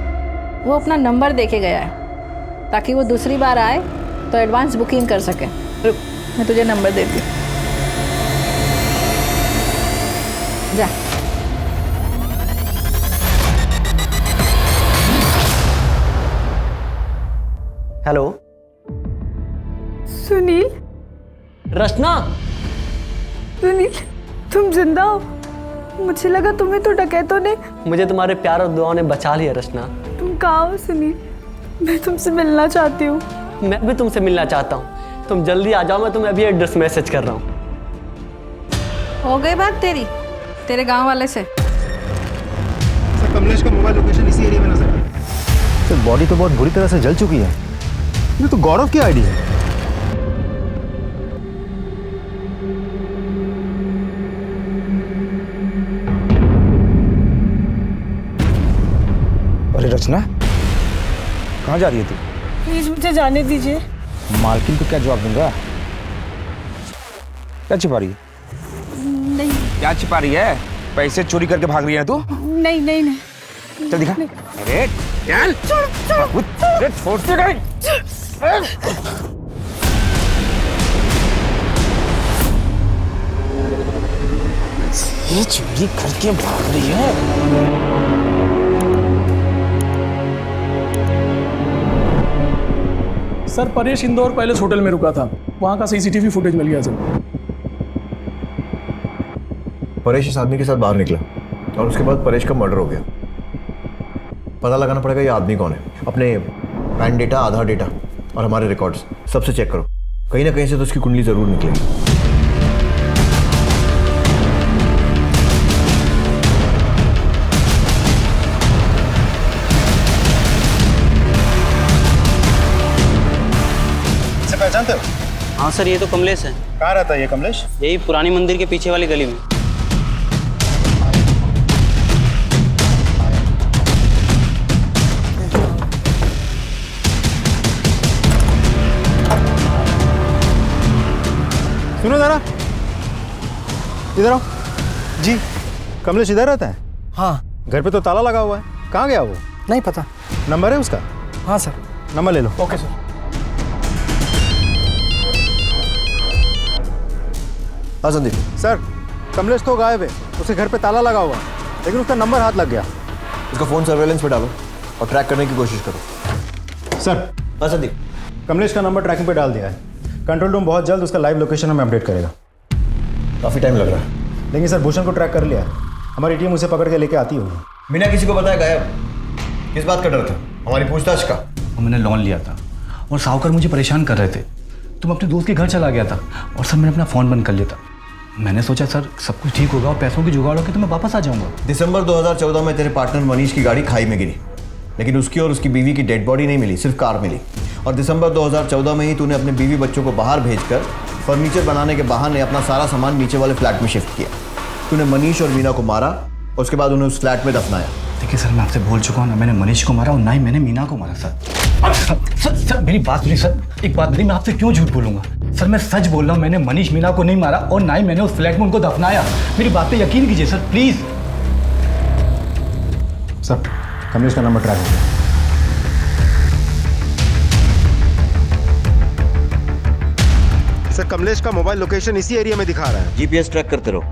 वो अपना नंबर देके गया है ताकि वो दूसरी बार आए तो एडवांस बुकिंग कर सके। रुक, मैं तुझे नंबर देती हूँ। जा। हेलो सुनील। रचना। सुनील तुम जिंदा हो? मुझे लगा तुम्हें तो डकैतों ने। मुझे तुम्हारे प्यार और दुआओं ने बचा लिया रचना। तुम कहाँ हो सुनील? मैं तुमसे मिलना चाहती हूँ। मैं भी तुमसे मिलना चाहता हूँ, तुम जल्दी आ जाओ। मैं तुम्हें अभी एड्रेस मैसेज कर रहा हूँ। हो गई बात तेरे गांव वाले से? सर कमलेश का मोबाइल लोकेशन इसी एरिया में नजर आ रहा है। सर बॉडी तो बहुत बुरी तरह से जल चुकी है। ये तो गौरव की आईडी है। अरे रचना, कहाँ जा रही है तू? प्लीज मुझे जाने दीजिए। मालकिन को क्या जवाब दूंगा? क्या छिपा रही है? नहीं। क्या छिपा रही है? पैसे चोरी करके भाग रही है तू? नहीं नहीं नहीं। चल दिखा। अरे चल। अरे छोड़ के गई। ये चोरी करके भाग रही है। Sir Paresh Indore palace hotel में रुका था, वहाँ का सीसीटीवी फुटेज मिल गया सर। परेश इस आदमी के साथ बाहर निकला और उसके बाद परेश का मर्डर हो गया। पता लगाना पड़ेगा ये आदमी कौन है। अपने पैन डेटा, आधार डेटा और हमारे रिकॉर्ड्स सबसे चेक करो, कहीं ना कहीं से तो उसकी कुंडली जरूर निकलेगी। पहचानते हो? हाँ सर, ये तो कमलेश है। कहाँ रहता है ये कमलेश? यही पुरानी मंदिर के पीछे वाली गली में। सुनो जरा, इधर आओ। जी कमलेश इधर रहता है? हाँ। घर पे तो ताला लगा हुआ है, कहाँ गया वो? नहीं पता। नंबर है उसका? हाँ सर। नंबर ले लो। Okay sir. हाँ संदीप। सर कमलेश तो गायब है, उसके घर पे ताला लगा हुआ है, लेकिन उसका नंबर हाथ लग गया। उसका फ़ोन सर्वेलेंस पे डालो और ट्रैक करने की कोशिश करो। सर। हाँ संदीप। कमलेश का नंबर ट्रैकिंग पे डाल दिया है। कंट्रोल रूम बहुत जल्द उसका लाइव लोकेशन हमें अपडेट करेगा। काफ़ी टाइम लग रहा है। लेकिन सर भूषण को ट्रैक कर लिया है, हमारी टीम उसे पकड़ के लेके आती होगी। बिना किसी को बताया गायब? किस बात का डर था? हमारी पूछताछ का? मैंने लोन लिया था और साहूकार मुझे परेशान कर रहे थे, तो मैं अपने दोस्त के घर चला गया था और सर मैंने अपना फ़ोन बंद कर लिया था। मैंने सोचा सर सब कुछ ठीक होगा और पैसों की जुगाड़ होगी तो मैं वापस आ जाऊंगा। दिसंबर 2014 में तेरे पार्टनर मनीष की गाड़ी खाई में गिरी, लेकिन उसकी और उसकी बीवी की डेड बॉडी नहीं मिली, सिर्फ कार मिली। और दिसंबर 2014 में ही तूने अपने बीवी बच्चों को बाहर भेजकर फर्नीचर बनाने के बहाने अपना सारा सामान नीचे वाले फ्लैट में शिफ्ट किया। तूने मनीष और मीना को मारा और उसके बाद उन्हें उस फ्लैट में दफनाया। देखिए सर, मैं आपसे बोल चुका हूँ, ना मैंने मनीष को मारा और ना ही मैंने मीना को मारा सर। सर मेरी बात सुनिए सर, एक बात नहीं, मैं आपसे क्यों झूठ बोलूंगा सर, मैं सच बोल रहा हूँ। मैंने मनीष मीना को नहीं मारा और ना ही मैंने उस फ्लैट में उनको दफनाया। मेरी बात पे यकीन कीजिए सर प्लीज। सर कमलेश का नंबर ट्रैक हो गया। सर कमलेश का मोबाइल लोकेशन इसी एरिया में दिखा रहा है। जीपीएस ट्रैक करते रहो।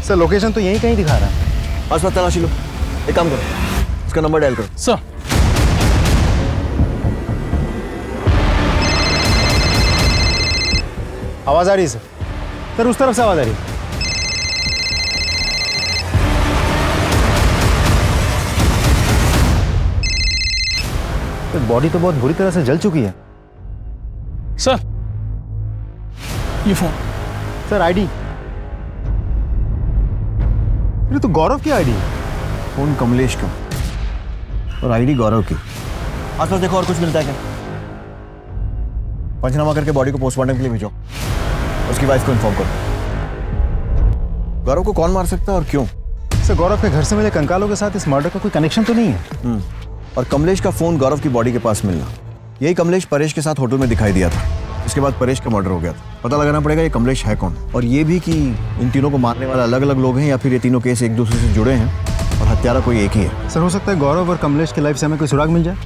सर लोकेशन तो यहीं कहीं दिखा रहा है। आसपास तलाशी लो। एक काम करो, इसका नंबर डायल करो। सर आवाज आ रही है सर। सर उस तरफ से आवाज आ रही है। बॉडी तो बहुत बुरी तरह से जल चुकी है। सर ये फोन। Sir ID. ये तो गौरव की आईडी है। फोन कमलेश का और आईडी गौरव की। आसपास देखो और कुछ मिलता है क्या? पंचनामा करके बॉडी को पोस्टमार्टम के लिए भेजो। उसकी वाइफ को इन्फॉर्म करो। गौरव को कौन मार सकता है और क्यों? सर गौरव के घर से मिले कंकालों के साथ इस मर्डर का कोई कनेक्शन तो नहीं है। और कमलेश का फोन गौरव की बॉडी के पास मिलना, यही कमलेश परेश के साथ होटल में दिखाई दिया था। इसके बाद परेश का मर्डर हो गया था। पता लगाना पड़ेगा ये कमलेश है कौन, और ये भी कि इन तीनों को मारने वाले अलग अलग लोग हैं या फिर ये तीनों केस एक दूसरे से जुड़े हैं और हत्यारा कोई एक ही है। सर हो सकता है गौरव और कमलेश की लाइफ से हमें कोई सुराग मिल जाए।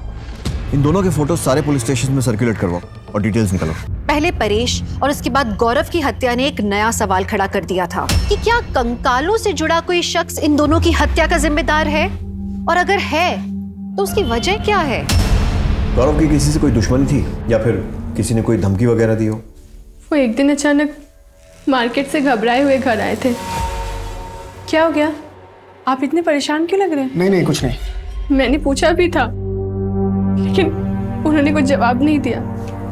इन दोनों के फोटो सारे पुलिस स्टेशन में सर्कुलेट करवाओ और डिटेल्स निकालो। पहले परेश और उसके बाद गौरव की हत्या ने एक नया सवाल खड़ा कर दिया था कि क्या कंकालों से जुड़ा कोई शख्स इन दोनों की हत्या का जिम्मेदार है, और अगर है तो उसकी वजह क्या है? गौरव की किसी से कोई दुश्मनी थी या फिर किसी ने कोई धमकी वगैरह दी हो? वो एक दिन अचानक मार्केट से घबराए हुए घर आए थे। क्या हो गया? आप इतने परेशान क्यों लग रहे हैं? नहीं कुछ नहीं। मैंने पूछा भी था लेकिन उन्होंने कुछ जवाब नहीं दिया।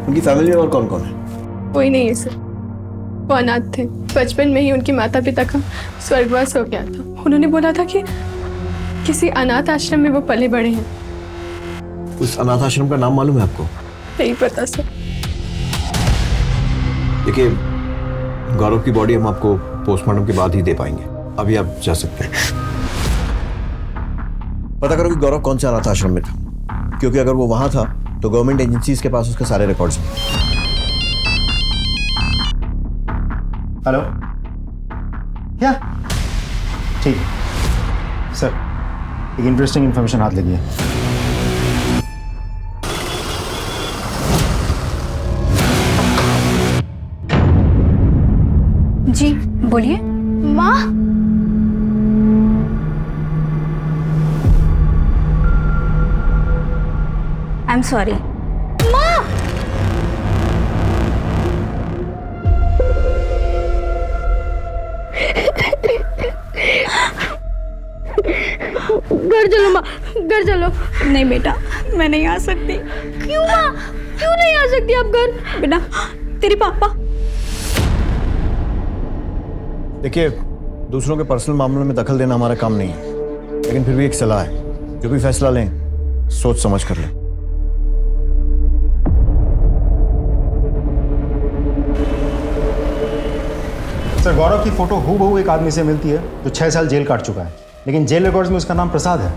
उनकी फैमिली में और कौन कौन है? कोई नहीं है सर, वो अनाथ थे। बचपन में ही उनके माता पिता का स्वर्गवास हो गया था। उन्होंने बोला था कि किसी अनाथ आश्रम में वो पले बड़े हैं। उस अनाथ आश्रम का नाम मालूम है आपको? नहीं पता सर। देखिए, गौरव की बॉडी हम आपको पोस्टमार्टम के बाद ही दे पाएंगे, अभी आप जा सकते हैं। पता करो कि गौरव कौन से अनाथ आश्रम में था, क्योंकि अगर वो वहां था तो गवर्नमेंट एजेंसीज के पास उसके सारे रिकॉर्ड्स हैं। हेलो, क्या? ठीक सर, एक इंटरेस्टिंग इंफॉर्मेशन हाथ लगी है। जी बोलिए। माँ, आई एम सॉरी। माँ, घर चलो माँ, घर चलो। नहीं बेटा, मैं नहीं आ सकती। क्यों माँ, क्यों नहीं आ सकती आप घर? बेटा, तेरे पापा। देखिए, दूसरों के पर्सनल मामलों में दखल देना हमारा काम नहीं है, लेकिन फिर भी एक सलाह है, जो भी फैसला लें सोच समझ कर लें। सर, गौरव की फोटो हूबहू एक आदमी से मिलती है जो 6 साल जेल काट चुका है, लेकिन जेल रिकॉर्ड्स में उसका नाम प्रसाद है।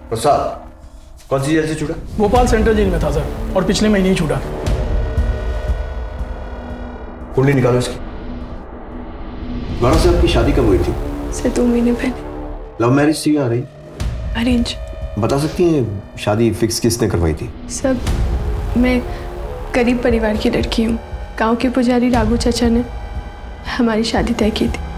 प्रसाद कौन सी जेल से छूटा? भोपाल सेंट्रल जेल में था सर, और पिछले महीने ही छूटा। कुंडली निकालो इसकी। गौरव से आपकी शादी कब हुई थी? से 2 महीने पहले। लव मैरिज थी या अरेंज? अरेंज। बता सकती हैं शादी फिक्स किसने करवाई थी? सब, मैं गरीब परिवार की लड़की हूँ। गांव के पुजारी राघु चाचा ने हमारी शादी तय की थी।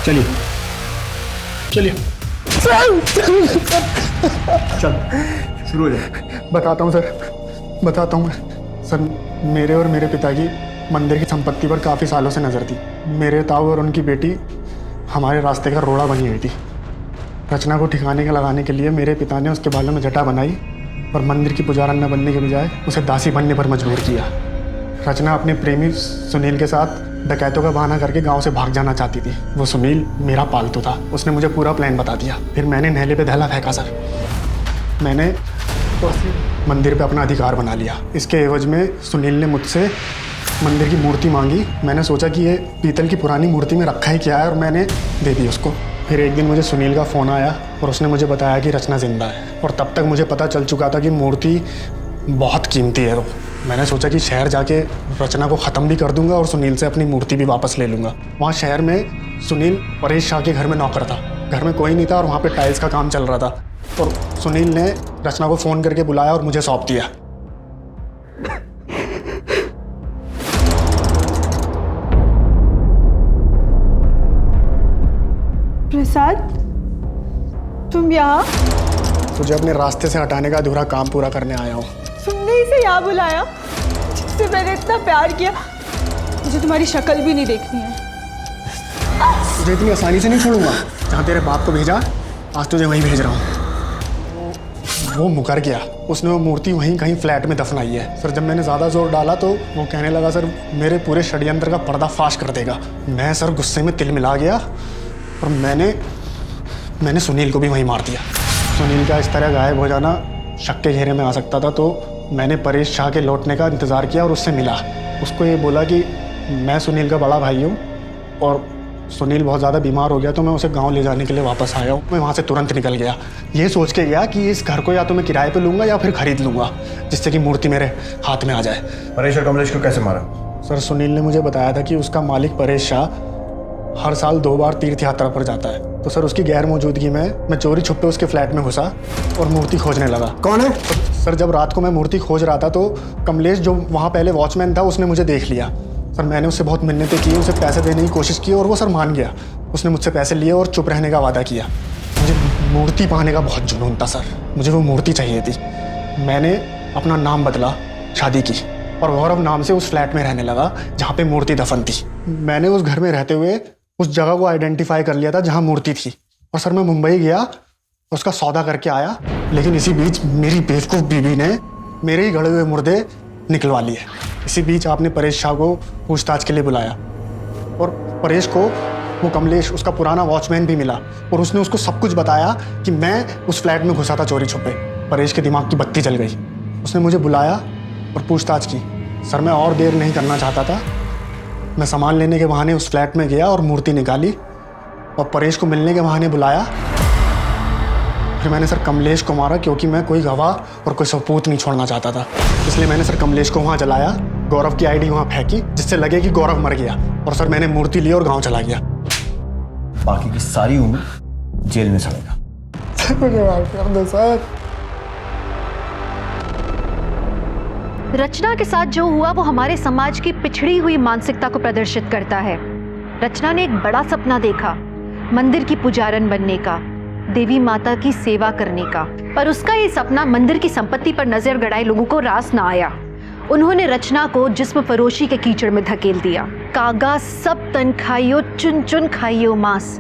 चलिए चलिए चल शुरू हो जाए। बताता हूँ सर, बताता हूँ सर। मेरे और मेरे पिता की मंदिर की संपत्ति पर काफ़ी सालों से नज़र थी। मेरे ताऊ और उनकी बेटी हमारे रास्ते का रोड़ा बनी हुई थी। रचना को ठिकाने का लगाने के लिए मेरे पिता ने उसके बालों में जटा बनाई और मंदिर की पुजारन बनने के बजाय उसे दासी बनने पर मजबूर किया। रचना अपने प्रेमी सुनील के साथ डकैतों का बहाना करके गांव से भाग जाना चाहती थी। वो सुनील मेरा पालतू था, उसने मुझे पूरा प्लान बता दिया। फिर मैंने नहले पे धैला फेंका सर। मैंने तो मंदिर पे अपना अधिकार बना लिया। इसके एवज में सुनील ने मुझसे मंदिर की मूर्ति मांगी। मैंने सोचा कि ये पीतल की पुरानी मूर्ति में रखा ही क्या है, और मैंने दे दी उसको। फिर एक दिन मुझे सुनील का फ़ोन आया और उसने मुझे बताया कि रचना जिंदा है, और तब तक मुझे पता चल चुका था कि मूर्ति बहुत कीमती है। तो मैंने सोचा कि शहर जाके रचना को ख़त्म भी कर दूंगा और सुनील से अपनी मूर्ति भी वापस ले लूँगा। वहाँ शहर में सुनील परेश शाह के घर में नौकर था। घर में कोई नहीं था और वहाँ पे टाइल्स का काम चल रहा था, और सुनील ने रचना को फ़ोन करके बुलाया और मुझे सौंप दिया। प्रसाद, तुम यहाँ? तुझे अपने रास्ते से हटाने का अधूरा काम पूरा करने आया हूँ। तुमने इसे यहाँ बुलाया जिससे मैंने इतना प्यार किया? मुझे तुम्हारी शक्ल भी नहीं देखनी है। तुझे इतनी आसानी से नहीं छोड़ूंगा। जहाँ तेरे बाप को भेजा, आज तुझे वहीं भेज रहा हूँ। वो मुकर गया। उसने वो मूर्ति वहीं कहीं फ्लैट में दफनाई है। सर, जब मैंने ज़्यादा जोर डाला तो वो कहने लगा सर मेरे पूरे षड्यंत्र का पर्दाफाश कर देगा। मैं सर गुस्से में तिल मिला गया और मैंने सुनील को भी वहीं मार दिया। सुनील का इस तरह गायब हो जाना शक के घेरे में आ सकता था, तो मैंने परेश शाह के लौटने का इंतज़ार किया और उससे मिला। उसको ये बोला कि मैं सुनील का बड़ा भाई हूँ और सुनील बहुत ज़्यादा बीमार हो गया तो मैं उसे गांव ले जाने के लिए वापस आया हूँ। मैं वहाँ से तुरंत निकल गया, ये सोच के गया कि इस घर को या तो मैं किराए पे लूँगा या फिर खरीद लूँगा, जिससे कि मूर्ति मेरे हाथ में आ जाए। परेश और कमलेश को कैसे मारा? सर, सुनील ने मुझे बताया था कि उसका मालिक परेश शाह हर साल 2 बार तीर्थ यात्रा पर जाता है, तो सर उसकी गैर मौजूदगी में मैं चोरी छुपे उसके फ्लैट में घुसा और मूर्ति खोजने लगा। कौन है? सर, जब रात को मैं मूर्ति खोज रहा था तो कमलेश, जो वहाँ पहले वॉचमैन था, उसने मुझे देख लिया। सर, मैंने उससे बहुत मिन्नतें की, उसे पैसे देने की कोशिश की और वो सर मान गया। उसने मुझसे पैसे लिए और चुप रहने का वादा किया। मुझे मूर्ति पाने का बहुत जुनून था सर, मुझे वो मूर्ति चाहिए थी। मैंने अपना नाम बदला, शादी की और गौरव नाम से उस फ्लैट में रहने लगा जहाँ पे मूर्ति दफन थी। मैंने उस घर में रहते हुए उस जगह को आइडेंटिफाई कर लिया था जहाँ मूर्ति थी और सर मैं मुंबई गया, उसका सौदा करके आया, लेकिन इसी बीच मेरी बेवकूफ़ बीवी ने मेरे ही गड़े हुए मुर्दे निकलवा लिए। इसी बीच आपने परेश शाह को पूछताछ के लिए बुलाया और परेश को वो कमलेश, उसका पुराना वॉचमैन भी मिला और उसने उसको सब कुछ बताया कि मैं उस फ्लैट में घुसा था चोरी छुपे। परेश के दिमाग की बत्ती जल गई, उसने मुझे बुलाया और पूछताछ की। सर, मैं और देर नहीं करना चाहता था। मैं सामान लेने के बहाने उस फ्लैट में गया और मूर्ति निकाली और परेश को मिलने के बहाने बुलाया। फिर मैंने सर कमलेश को मारा क्योंकि मैं कोई गवाह और कोई सबूत नहीं छोड़ना चाहता था। इसलिए मैंने सर कमलेश को वहाँ जलाया, गौरव की आईडी वहाँ फेंकी जिससे लगे कि गौरव मर गया, और सर मैंने मूर्ति ली और गाँव चला गया। बाकी की सारी उम्र जेल में सड़ेगा। सर, रचना के साथ जो हुआ वो हमारे समाज की पिछड़ी हुई मानसिकता को प्रदर्शित करता है। रचना ने एक बड़ा सपना देखा, मंदिर की पुजारन बनने का, देवी माता की सेवा करने का, पर उसका ये सपना मंदिर की संपत्ति पर नजर गड़ाए लोगों को रास ना आया। उन्होंने रचना को जिस्म फरोशी के कीचड़ में धकेल दिया। कागा सब तन खाइयो, चुन चुन खाइयो मांस,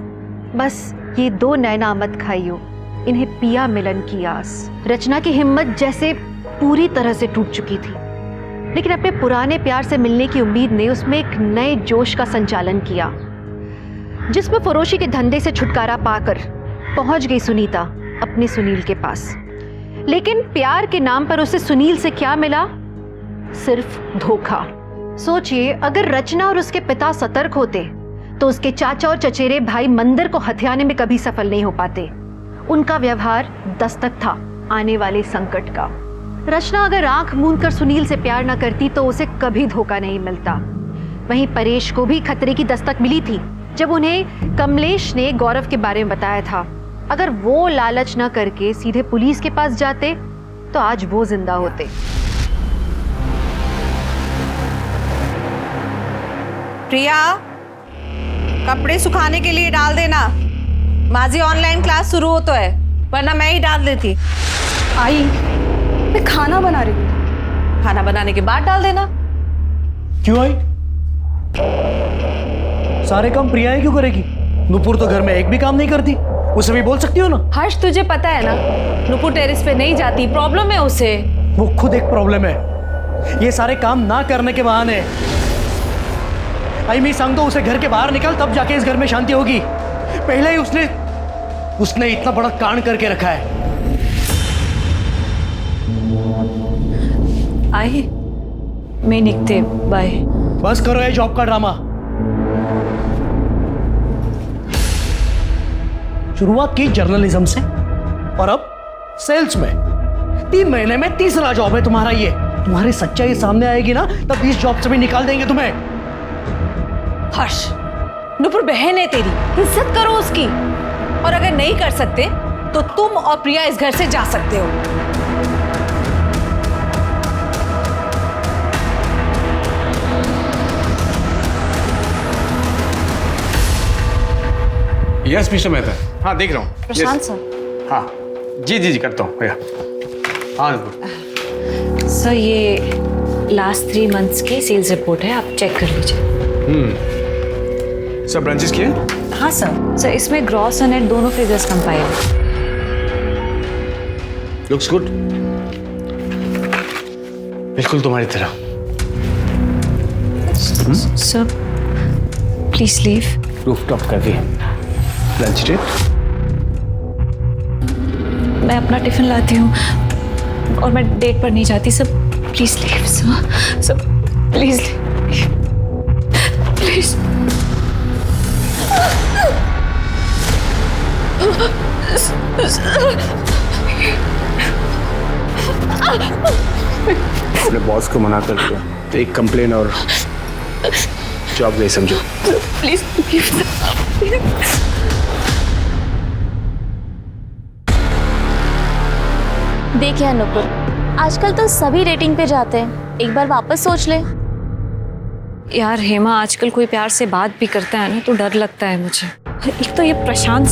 बस ये 2 नैना मत खाइयो, इन्हें पिया मिलन की आस। रचना की हिम्मत जैसे पूरी तरह से टूट चुकी थी, लेकिन अपने पुराने प्यार से मिलने की उम्मीद ने उसमें एक नए जोश का संचालन किया। जिसमें फरोशी के धंधे से छुटकारा पाकर पहुंच गई सुनीता अपने सुनील के पास। लेकिन प्यार के नाम पर उसे सुनील से क्या मिला? सिर्फ धोखा। सोचिए, अगर रचना और उसके पिता सतर्क होते तो उसके चाचा और चचेरे भाई मंदिर को हथियाने में कभी सफल नहीं हो पाते। उनका व्यवहार दस्तक था आने वाले संकट का। रचना अगर आंख मूंद कर सुनील से प्यार न करती तो उसे कभी धोखा नहीं मिलता। वहीं परेश को भी खतरे की दस्तक मिली थी जब उन्हें कमलेश ने गौरव के बारे में बताया था। अगर वो लालच न करके सीधे पुलिस के पास जाते तो आज वो जिंदा होते। प्रिया, कपड़े सुखाने के लिए डाल देना, माजी ऑनलाइन क्लास शुरू हो तो है, वरना मैं ही डाल देती। आई, मैं खाना बना रही हूँ। खाना बनाने के बाद डाल देना। क्यों आई? सारे काम प्रिया ही क्यों करेगी? नुपुर तो घर में एक भी काम नहीं करती, उसे भी बोल सकती हो ना। हर्ष, तुझे पता है ना, नुपुर टेरेस पे नहीं जाती, प्रॉब्लम है उसे। वो खुद एक प्रॉब्लम है, ये सारे काम ना करने के बहाने। आई मी सांग, तो उसे घर के बाहर निकल, तब जाके इस घर में शांति होगी। पहले ही उसने इतना बड़ा कांड करके रखा है। आई, मैं निकते, बाय। बस करो ये जॉब का ड्रामा। शुरुआत की जर्नलिज्म से और अब सेल्स में। 3 महीने में तीसरा जॉब है तुम्हारा ये। तुम्हारी सच्चाई सामने आएगी ना, तब इस जॉब से भी निकाल देंगे तुम्हें। हर्ष, नुपुर बहन है तेरी, इज्जत करो उसकी। और अगर नहीं कर सकते तो तुम और प्रिया इस घर से जा सकते हो। यस मिस्टर मेहता, हाँ देख रहा हूँ। प्रशांत सर। हाँ जी जी जी करता हूँ भैया। हाँ सर, ये लास्ट 3 मंथ्स की सेल्स रिपोर्ट है, आप चेक कर लीजिए। सब ब्रांचेस किए? हाँ सर, इसमें ग्रॉस और नेट दोनों फिगर्स कंपाइल है। लुक्स गुड, बिल्कुल तुम्हारी तरह। Sir please leave. रूफटॉप कर दी। Lunch date? मैं अपना टिफिन लाती हूँ और मैं डेट पर नहीं जाती। Sir please leave. Sir please please. अपने बॉस को मना कर दिया तो एक कंप्लेन और जॉब नहीं समझो। प्लीज देखिए नुपुर, आजकल तो सभी रेटिंग पे जाते हैं, एक बार वापस सोच ले। यार हेमा, आजकल कोई प्यार से बात भी करता है ना तो डर लगता है मुझे। एक तो ये प्रशांत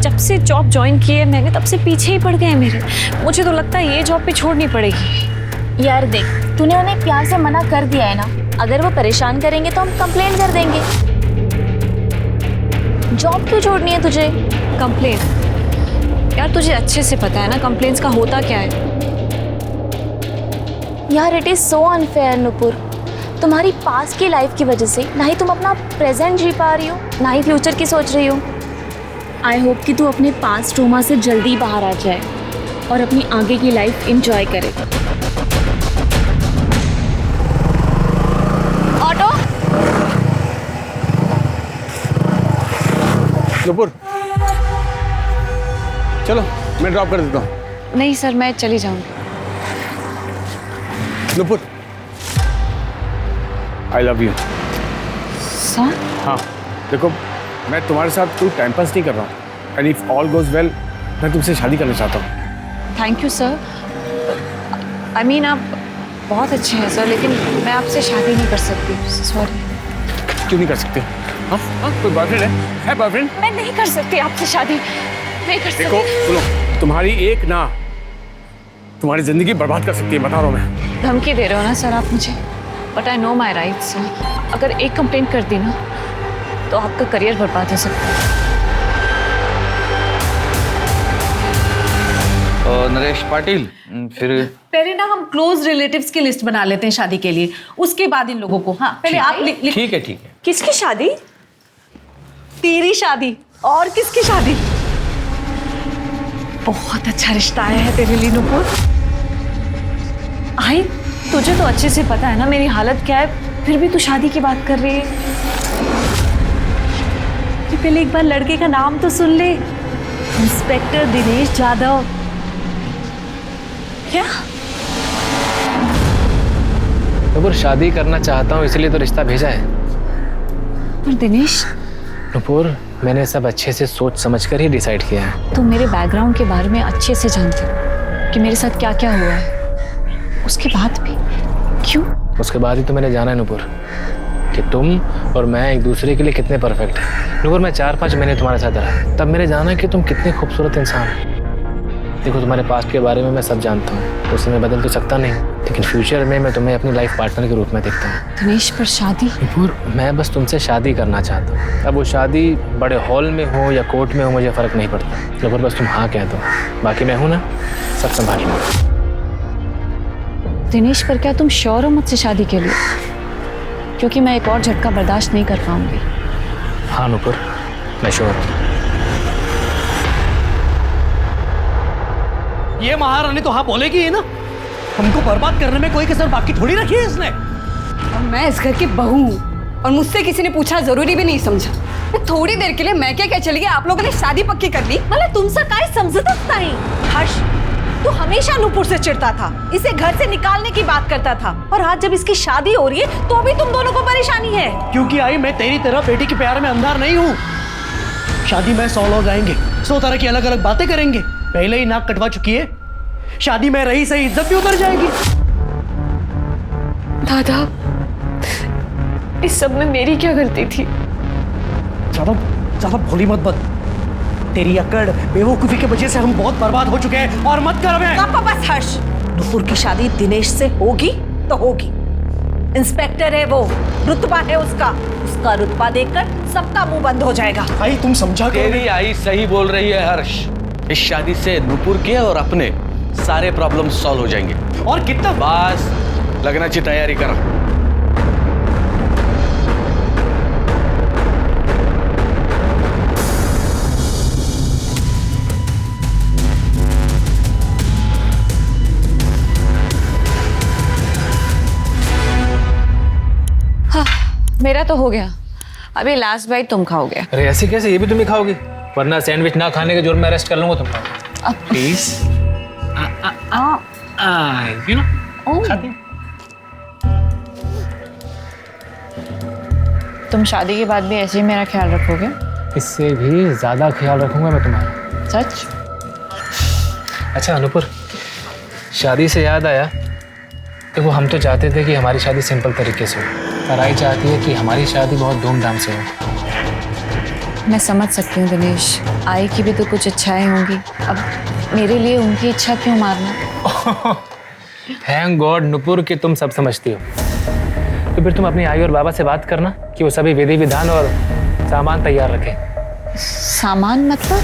जब से जॉब ज्वाइन की है मैंने तब से पीछे ही पड़ गए हैं मेरे। मुझे तो लगता है ये जॉब भी छोड़नी पड़ेगी। यार देख, तूने उन्हें प्यार से मना कर दिया है ना, अगर वो परेशान करेंगे तो हम कंप्लेन कर देंगे। जॉब क्यों छोड़नी है तुझे? कंप्लेन? यार तुझे अच्छे से पता है ना कंप्लेन्स का होता क्या है। यार it is so unfair Nupur, तुम्हारी पास्ट की लाइफ की वजह से ना ही तुम अपना प्रेजेंट जी पा रही हो ना ही फ्यूचर की सोच रही हो। आई होप कि तू अपने पास्ट ट्रॉमा से जल्दी बाहर आ जाए और अपनी आगे की लाइफ एंजॉय करे। ऑटो नुपुर चलो मैं ड्रॉप कर देता हूँ। नहीं सर, मैं चली जाऊंगी। Nupur I love you. Sir? हाँ देखो, मैं तुम्हारे साथ कोई टाइम पास नहीं कर रहा हूँ and if all goes well मैं तुमसे शादी करना चाहता हूँ। Thank you sir. I mean आप बहुत अच्छे हैं सर, लेकिन मैं आपसे शादी नहीं कर सकती। सॉरी। क्यों नहीं कर सकते? हाँ कोई बॉयफ्रेंड है बॉयफ्रेंड? मैं नहीं कर सकती आपसे शादी, नहीं कर सकती। देखो सुनो, तुम्हारी एक ना तुम्हारी जिंदगी बर्बाद कर सकती है, बता रहा हूँ मैं। धमकी दे रहे हो ना सर आप मुझे? But I know my rights. अगर एक कंप्लेंट कर दी ना तो आपका करियर बर्बाद हो सकता है। नरेश पाटिल, फिर पहले ना हम क्लोज रिलेटिव्स की लिस्ट बना लेते हैं शादी के लिए, उसके बाद इन लोगों को। हाँ पहले आप लिख। ठीक है। किसकी शादी? तेरी शादी। और किसकी शादी? बहुत अच्छा रिश्ता आया है तेरे लिए नुपुर। आई तुझे तो अच्छे से पता है ना मेरी हालत क्या है, फिर भी तू शादी की बात कर रही है। पहले एक बार लड़के का नाम तो सुन ले, इंस्पेक्टर दिनेश जाधव। क्या? नुपुर शादी करना चाहता हूँ इसलिए तो रिश्ता भेजा है। पर दिनेश, नुपुर मैंने सब अच्छे से सोच समझ कर ही डिसाइड किया है। तुम मेरे बैकग्राउंड के बारे में अच्छे से जानते हो कि मेरे साथ क्या क्या हुआ है, उसके बाद भी क्यों? उसके बाद ही तो मैंने जाना है नुपुर कि तुम और मैं एक दूसरे के लिए कितने परफेक्ट हैं। नुपुर मैं 4-5 महीने तुम्हारे साथ रहा, तब मैंने जाना कि तुम कितने खूबसूरत इंसान हो। देखो तुम्हारे पास्ट के बारे में मैं सब जानता हूँ, उसे मैं बदल तो सकता नहीं, लेकिन फ्यूचर में मैं तुम्हें अपनी लाइफ पार्टनर के रूप में देखता हूँ। दिनेश पर शादी? नुपुर मैं बस तुमसे शादी करना चाहता हूँ। अब वो शादी बड़े हॉल में हो या कोर्ट में हो मुझे फ़र्क नहीं पड़ता। नुपुर बस तुम हाँ कह दो, बाकी मैं हूँ ना, सब संभालना। दिनेश पर क्या तुम श्योर हो मुझसे शादी के लिए? क्योंकि मैं एक और झटका बर्दाश्त नहीं कर पाऊंगी। हाँ नुपुर मैं श्योर हूँ। ये महारानी तो हाँ बोलेगी ही ना। हमको बर्बाद करने में कोई कसर बाकी थोड़ी रखी है इसने। और मैं इस घर की बहू हूँ और मुझसे किसी ने पूछना जरूरी भी नहीं समझा। मैं थोड़ी देर के लिए मैं क्या चली गई, आप लोगों ने शादी पक्की कर ली। मतलब तुमसे काय समझतच नहीं। हर्ष तू हमेशा नुपुर से चिढ़ता था, इसे घर से निकालने की बात करता था, और आज जब इसकी शादी हो रही है तो भी तुम दोनों को परेशानी है। क्योंकि आई मैं तेरी तरह बेटी के प्यार में अंधार नहीं हूँ। शादी में 100 लोग आएंगे, 100 तरह की अलग अलग बातें करेंगे। पहले ही नाक कटवा चुकी है, शादी में रही सही इज्जत भी उतर जाएगी। दादा इस सब में मेरी क्या गलती थी? ज्यादा भोली मत बन। तेरी अकड़ बेवकूफी की वजह से हम बहुत बर्बाद हो चुके हैं। और मत कर हमें। बस हर्ष, नुपुर की शादी दिनेश से होगी तो होगी। इंस्पेक्टर है वो, रुतबा है उसका रुतबा देखकर सबका मुंह बंद हो जाएगा। आई तुम समझा करो। तेरी आई सही बोल रही है हर्ष। इस शादी से नुपुर के और अपने सारे प्रॉब्लम सॉल्व हो जाएंगे। और कितना बस लगना चाहिए, तैयारी करो। हाँ मेरा तो हो गया, अभी लास्ट बाइट तुम खाओगे। अरे ऐसे कैसे? ये भी तुम ही खाओगे? वरना सैंडविच ना खाने के जुर्म में अरेस्ट कर लूंगा तुमको। प्लीज यू नो खाती हैं? तुम शादी के बाद भी ऐसे ही मेरा ख्याल रखोगे? इससे भी ज्यादा ख्याल रखूंगा मैं तुम्हारा। सच? अच्छा अनूपुर, शादी से याद आया, देखो हम तो चाहते थे कि हमारी शादी सिंपल तरीके से हो, पर आई चाहती है कि हमारी शादी बहुत धूमधाम से हो। मैं समझ सकती हूँ दिनेश, आई की भी तो कुछ इच्छाएं होंगी, अब मेरे लिए उनकी इच्छा क्यों मारना? थैंक गॉड नुपुर कि तुम सब समझती हो। तो फिर तुम अपनी आई और बाबा से बात करना कि वो सभी विधि विधान और सामान तैयार रखें। सामान मतलब?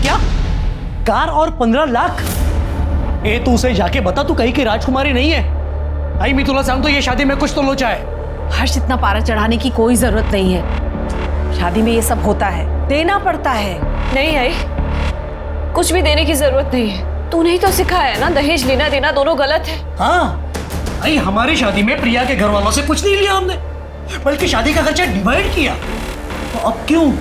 क्या? कार और 15 लाख? ए तू उसे जाके बता तू कहीं की राजकुमारी नहीं है। आई मैं तुला सांगतो ये शादी में कुछ तो लोचा है। हर्ष, इतना पारा चढ़ाने की कोई जरूरत नहीं है। शादी में ये सब होता है, देना पड़ता है। नहीं आई, कुछ भी देने की जरूरत नहीं है। तूने ही तो सिखाया है ना, दहेज लेना देना दोनों गलत है। हाँ आई, हमारी शादी में प्रिया के घर वालों से कुछ नहीं लिया हमने, बल्कि शादी का खर्चा डिवाइड किया। तो अब क्यों?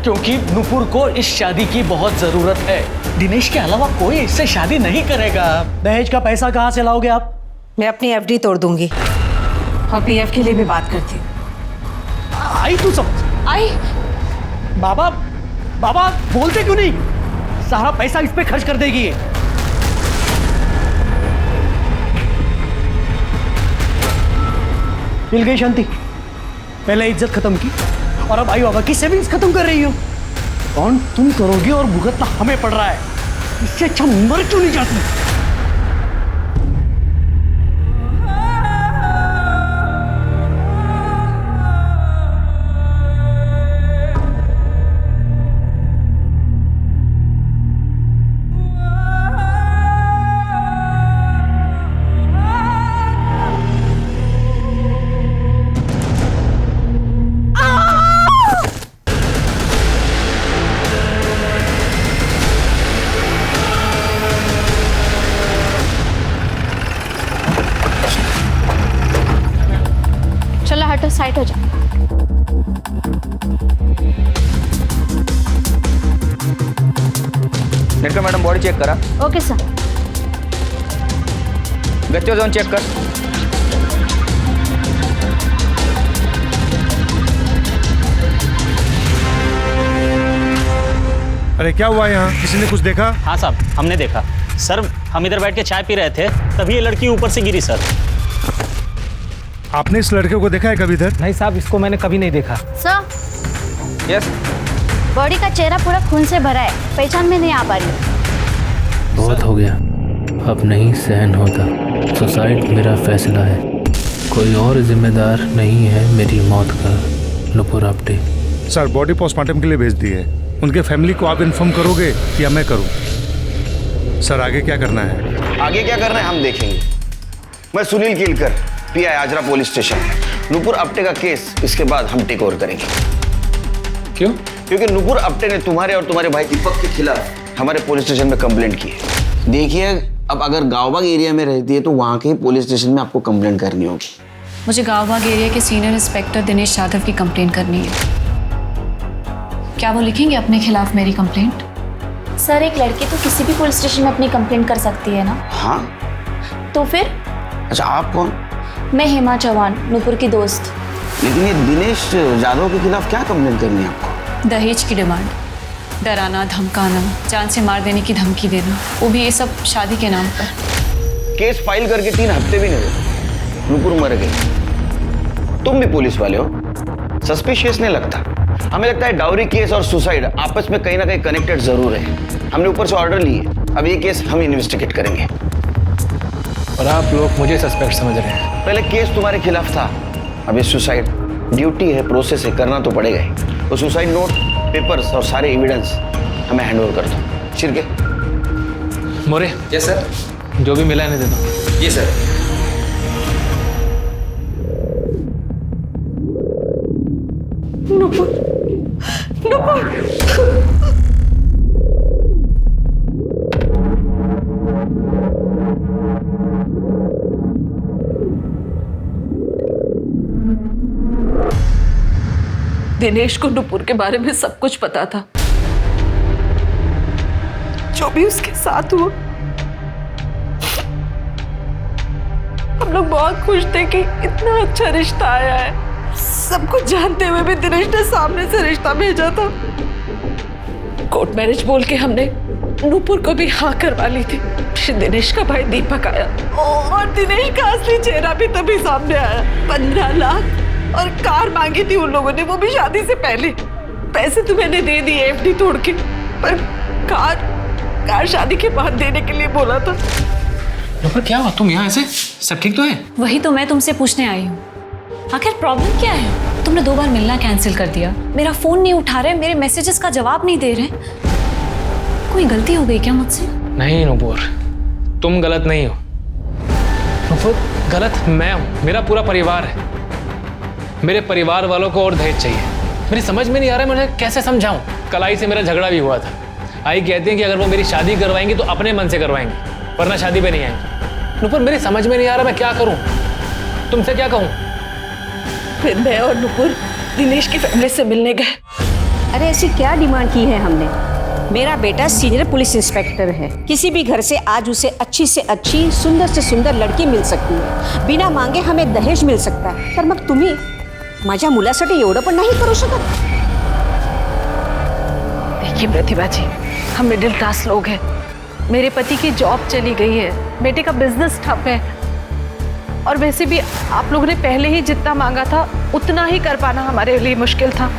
क्योंकि नुपुर को इस शादी की बहुत जरूरत है। दिनेश के अलावा कोई इससे शादी नहीं करेगा। दहेज का पैसा कहाँ से लाओगे आप? मैं अपनी एफडी तोड़ दूंगी और पीएफ के लिए भी बात करती हूँ। आई तू सब आई बाबा बाबा बोलते क्यों नहीं? सारा पैसा इस पे खर्च कर देगी ये। मिल गई शांति। पहले इज्जत खत्म की और अब आई बाबा की सेविंग्स खत्म कर रही हो। कौन तुम करोगे और भुगतना हमें पड़ रहा है। इससे अच्छा मर क्यों नहीं जाती? हटो, साइड हो जा। नेटकर मैडम बॉडी चेक करा। Okay sir. गच्चो जोन चेक कर। अरे क्या हुआ यहाँ? किसी ने कुछ देखा? हाँ साहब, हमने देखा। सर हम इधर बैठ के चाय पी रहे थे, तभी ये लड़की ऊपर से गिरी सर। आपने इस लड़के को देखा है कभी इधर? नहीं साहब, इसको मैंने कभी नहीं देखा। Sir yes. बॉडी का चेहरा पूरा खून से भरा है, पहचान में नहीं आ पा रही। बहुत हो गया, अब नहीं सहन होता। सुसाइड मेरा फैसला है, कोई और जिम्मेदार नहीं है मेरी मौत का। Nupur Apte. Sir body postmortem के लिए भेज दी है। उनके फैमिली को आप इन्फॉर्म करोगे या मैं करूं? सर आगे क्या करना है? आगे क्या करना है हम देखेंगे। मैं Sunil Kilkar, PI Ajara police station. Nupur Apte का केस इसके बाद हम टेक ओवर करेंगे। क्यों? क्योंकि नुपुर अप्टे ने तुम्हारे और तुम्हारे भाई दीपक के खिलाफ हमारे पुलिस स्टेशन में कंप्लेंट की है। देखिए अब अगर गांवबाग एरिया में रहती है तो वहाँ के पुलिस स्टेशन में आपको कंप्लेंट करनी होगी। मुझे गांवबाग एरिया के सीनियर इंस्पेक्टर दिनेश यादव की कंप्लेंट करनी है। क्या वो लिखेंगे अपने खिलाफ मेरी कंप्लेंट? सर एक लड़की तो किसी भी पुलिस स्टेशन में अपनी कंप्लेंट कर सकती है ना? हाँ। तो फिर? अच्छा आप कौन? मैं हेमा चौहान, नुपुर की दोस्त। लेकिन ये दिनेश यादव के खिलाफ क्या कंप्लेंट करनी है आपको? दहेज की डिमांड, डराना, धमकाना, जान से मार देने की धमकी देना, वो भी ये सब शादी के नाम पर। केस फाइल करके 3 हफ्ते भी नहीं हुए, नुपुर मर गई। तुम भी पुलिस वाले हो, सस्पिशियस नहीं लगता? हमें लगता है डाउरी केस और सुसाइड आपस में कहीं ना कहीं कनेक्टेड जरूर है। हमने ऊपर से ऑर्डर लिए, अब ये केस हम इन्वेस्टिगेट करेंगे। और आप लोग मुझे सस्पेक्ट समझ रहे हैं? पहले केस तुम्हारे खिलाफ था, अब ये सुसाइड। ड्यूटी है, प्रोसेस है, करना तो पड़ेगा ही। वो सुसाइड नोट, पेपर्स और सारे एविडेंस हमें हैंड ओवर कर दो। छिड़के। मोरे। Yes sir. जो भी मिला है दे दो। ये सर। नुपुर, नुपुर। दिनेश को नुपुर के बारे में सब कुछ पता था। जो भी उसके साथ हुआ, हम लोग बहुत खुश थे कि इतना अच्छा रिश्ता आया है। सब कुछ जानते हुए भी दिनेश ने सामने से रिश्ता भेजा था। कोर्ट मैरिज बोल के हमने नूपुर को भी हाँ करवा ली थी। फिर दिनेश का भाई दीपक आया और दिनेश का असली चेहरा भी तभी सामने आया। 15 लाख और कार मांगी थी उन लोगों ने, वो भी शादी से पहले। पैसे तो मैंने दे दिए एफडी तोड़ के, पर कार शादी के बाद देने के लिए बोला था। नूपुर क्या हुआ? तुम यहाँ ऐसे? सब ठीक तो है? वही तो मैं तुमसे पूछने आई हूँ, आखिर प्रॉब्लम क्या है? तुमने 2 बार मिलना कैंसिल कर दिया, मेरा फोन नहीं उठा रहे, मेरे मैसेजेस का जवाब नहीं दे रहे। कोई गलती हो गई क्या मुझसे? नहीं नूपुर, तुम गलत नहीं हो। नूपुर, गलत मैं हूँ, मेरा पूरा परिवार है। मेरे परिवार वालों को और दहेज चाहिए। मेरी समझ में नहीं आ रहा है मैं कैसे समझाऊं। कल आई से मेरा झगड़ा भी हुआ था। आई कहती है कि अगर वो मेरी शादी करवाएंगी तो अपने मन से करवाएंगे, वरना शादी पे नहीं आएंगे। नूपुर, मेरी समझ में नहीं आ रहा मैं क्या करूं, तुमसे क्या कहूं? फिर मैं और नूपुर दिनेश की फैमिली से मिलने गए। अरे ऐसी क्या डिमांड की है हमने? मेरा बेटा सीनियर पुलिस इंस्पेक्टर है, किसी भी घर से आज उसे अच्छी से अच्छी, सुंदर से सुंदर लड़की मिल सकती है, बिना मांगे हमें दहेज मिल सकता है। तर मग तुम्ही माझ्या मुलासाठी एवढं पण नाही करू शकत? देखिए प्रतिभा जी, हम मिडिल क्लास लोग हैं। मेरे पति की जॉब चली गई है, बेटे का बिजनेस ठप है, और वैसे भी आप लोगों ने पहले ही जितना मांगा था उतना ही कर पाना हमारे लिए मुश्किल था,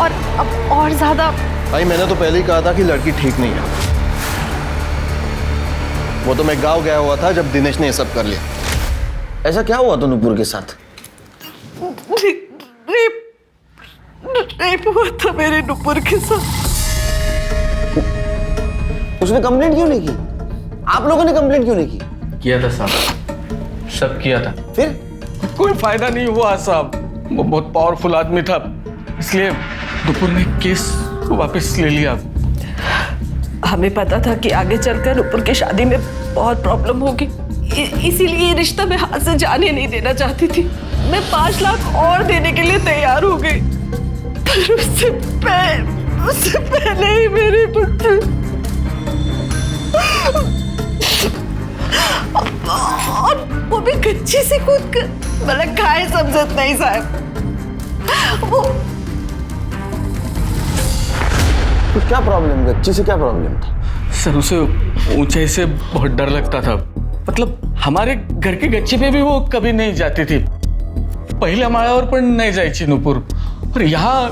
और अब और ज्यादा। भाई मैंने तो पहले ही कहा था कि लड़की ठीक नहीं है। वो तो मैं गांव गया हुआ था जब दिनेश ने ये सब कर लिया। ऐसा क्या हुआ था नूपुर के साथ? रेप हुआ था मेरे नूपुर के साथ। उसने कंप्लेंट क्यों नहीं की? आप लोगों ने कंप्लेंट क्यों नहीं की? किया था साहब, सब किया था। फिर कोई फायदा नहीं हुआ साहब। वो बहुत पावरफुल आदमी था, इसलिए नूपुर ने केस को वापस ले लिया। हमें पता था कि आगे चलकर नूपुर की शादी में बहुत प्रॉब्लम होगी, इसीलिए ये रिश्ता मैं हाथ से जाने नहीं देना चाहती थी। मैं 5 लाख और देने के लिए तैयार हो गई, पर उससे पहले ही मेरे बच्चे, और वो भी गच्ची से कूद कर, मतलब खाए समझत नहीं साहब। वो तो क्या प्रॉब्लम, गच्ची से क्या प्रॉब्लम था? सर उसे ऊंचाई से बहुत डर लगता था। मतलब हमारे घर की गच्ची पे भी वो कभी नहीं जाती थी। पहले माळ्यावर पण नहीं जायची नूपुर, और यहाँ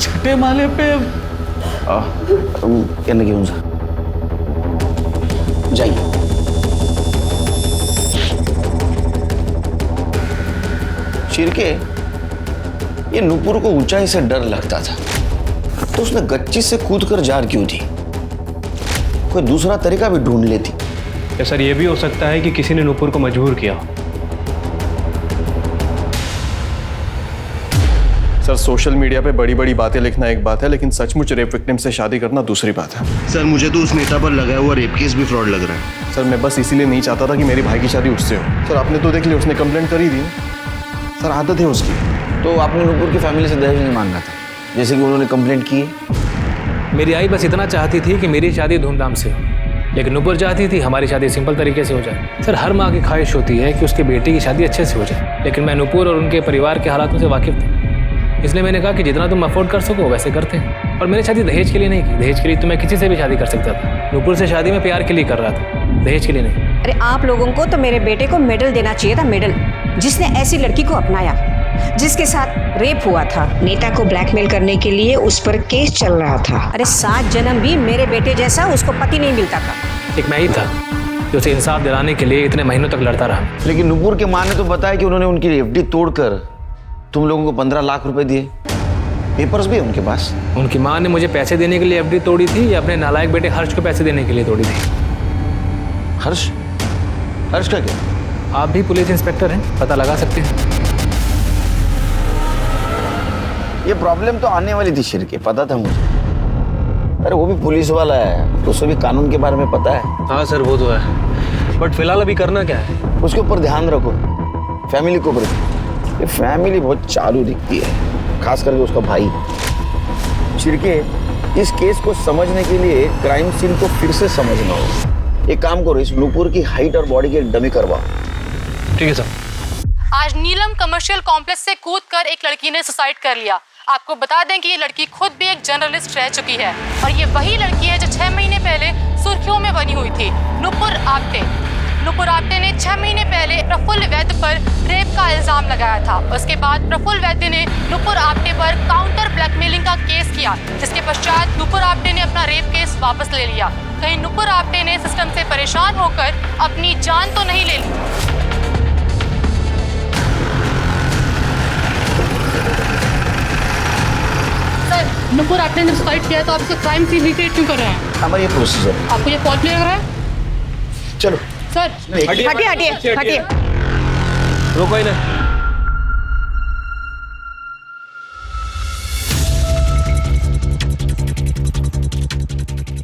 6ठे माले पे यांना घेऊन जा, जाइए। शिर्के, ये नूपुर को ऊंचाई से डर लगता था, तो उसने गच्ची से कूदकर जार क्यों दी? कोई दूसरा तरीका भी ढूंढ लेती। या सर ये भी हो सकता है कि किसी ने नूपुर को मजबूर किया। सर सोशल मीडिया पे बड़ी बड़ी बातें लिखना एक बात है, लेकिन सचमुच रेप विक्टिम से शादी करना दूसरी बात है। सर मुझे तो उस नेता पर लगाया हुआ रेप केस भी फ्रॉड लग रहा है। सर मैं बस इसीलिए नहीं चाहता था कि मेरी भाई की शादी उससे हो। सर आपने तो देख लिया, उसने कंप्लेंट कर ही दी। सर आदत है उसकी। तो आपने नूपुर की फैमिली से दहेज नहीं मांगा था, जैसे कि उन्होंने कंप्लेंट की है? मेरी आई बस इतना चाहती थी कि मेरी शादी धूमधाम से हो, लेकिन नूपुर चाहती थी हमारी शादी सिंपल तरीके से हो जाए। सर हर माँ की ख्वाहिश होती है कि उसके बेटे की शादी अच्छे से हो जाए, लेकिन मैं नूपुर और उनके परिवार के हालातों से वाकिफ था, इसलिए मैंने कहा कि जितना तुम अफोर्ड कर सको वैसे करते हैं। और मैंने शादी दहेज के लिए नहीं की, दहेज के लिए तो मैं किसी से भी शादी कर सकता था। नूपुर से शादी मैं प्यार के लिए कर रहा था, दहेज के लिए नहीं। अरे आप लोगों को तो मेरे बेटे को मेडल देना चाहिए था, मेडल, जिसने ऐसी लड़की को अपनाया, जिसके साथ रेप हुआ था। नेता को ब्लैकमेल करने के लिए उस पर केस चल रहा था। अरे 7 जन्म भी मेरे बेटे जैसा उसको पति नहीं मिलता था। एक मैं ही था जो उसे इंसाफ दिलाने के लिए इतने महीनों तक लड़ता रहा। लेकिन नूपुर के माँ ने तो बताया कि उन्होंने उनकी एफडी तोड़कर तुम लोगों को 15 लाख रुपए दिए। पेपर्स भी है उनके पास। उनकी माँ ने मुझे पैसे देने के लिए एफडी तोड़ी थी या अपने नालायक बेटे हर्ष को पैसे देने के लिए तोड़ी थी? हर्ष? हर्ष का क्या? आप भी पुलिस इंस्पेक्टर हैं, पता लगा सकते हैं। ये प्रॉब्लम तो आने वाली थी शिर्के, पता था मुझे। अरे वो भी पुलिस वाला है, तो उसे भी कानून के बारे में पता है। हाँ सर वो तो है, बट फिलहाल अभी करना क्या है? उसके ऊपर ध्यान रखो, फैमिली के ऊपर। ये फैमिली बहुत चालू दिखती है, खास करके उसका भाई। शिर्के, इस केस को समझने के लिए क्राइम सीन को फिर से समझना होगा। एक काम करो, इस नूपुर की हाइट और बॉडी की एक डमी करवाओ। ठीक है सर। आज नीलम कमर्शियल कॉम्प्लेक्स से कूदकर एक लड़की ने सुसाइड कर लिया। आपको बता दें कि ये लड़की खुद भी एक जर्नलिस्ट रह चुकी है और ये वही लड़की है जो 6 महीने पहले सुर्खियों में बनी हुई थी। नुपुर आप्टे ने 6 महीने पहले प्रफुल्ल वैद्य पर रेप का इल्जाम लगाया था। उसके बाद प्रफुल्ल वैद्य ने नुपुर आप्टे पर काउंटर ब्लैकमेलिंग का केस किया, जिसके पश्चात नुपुर आप्टे ने अपना रेप केस वापस ले लिया। कहीं नुपुर आप्टे ने सिस्टम से परेशान होकर अपनी जान तो नहीं ले ली। सर, नुपुर आप्टे ने सुसाइड किया तो आप इसे क्राइम सीन रिक्रिएट क्यों कर रहे हैं? हमारा ये प्रोसीजर। आपको ये फॉल्ट क्लियर लग रहा है? चलो सर, हटिए। रुको इन्हें।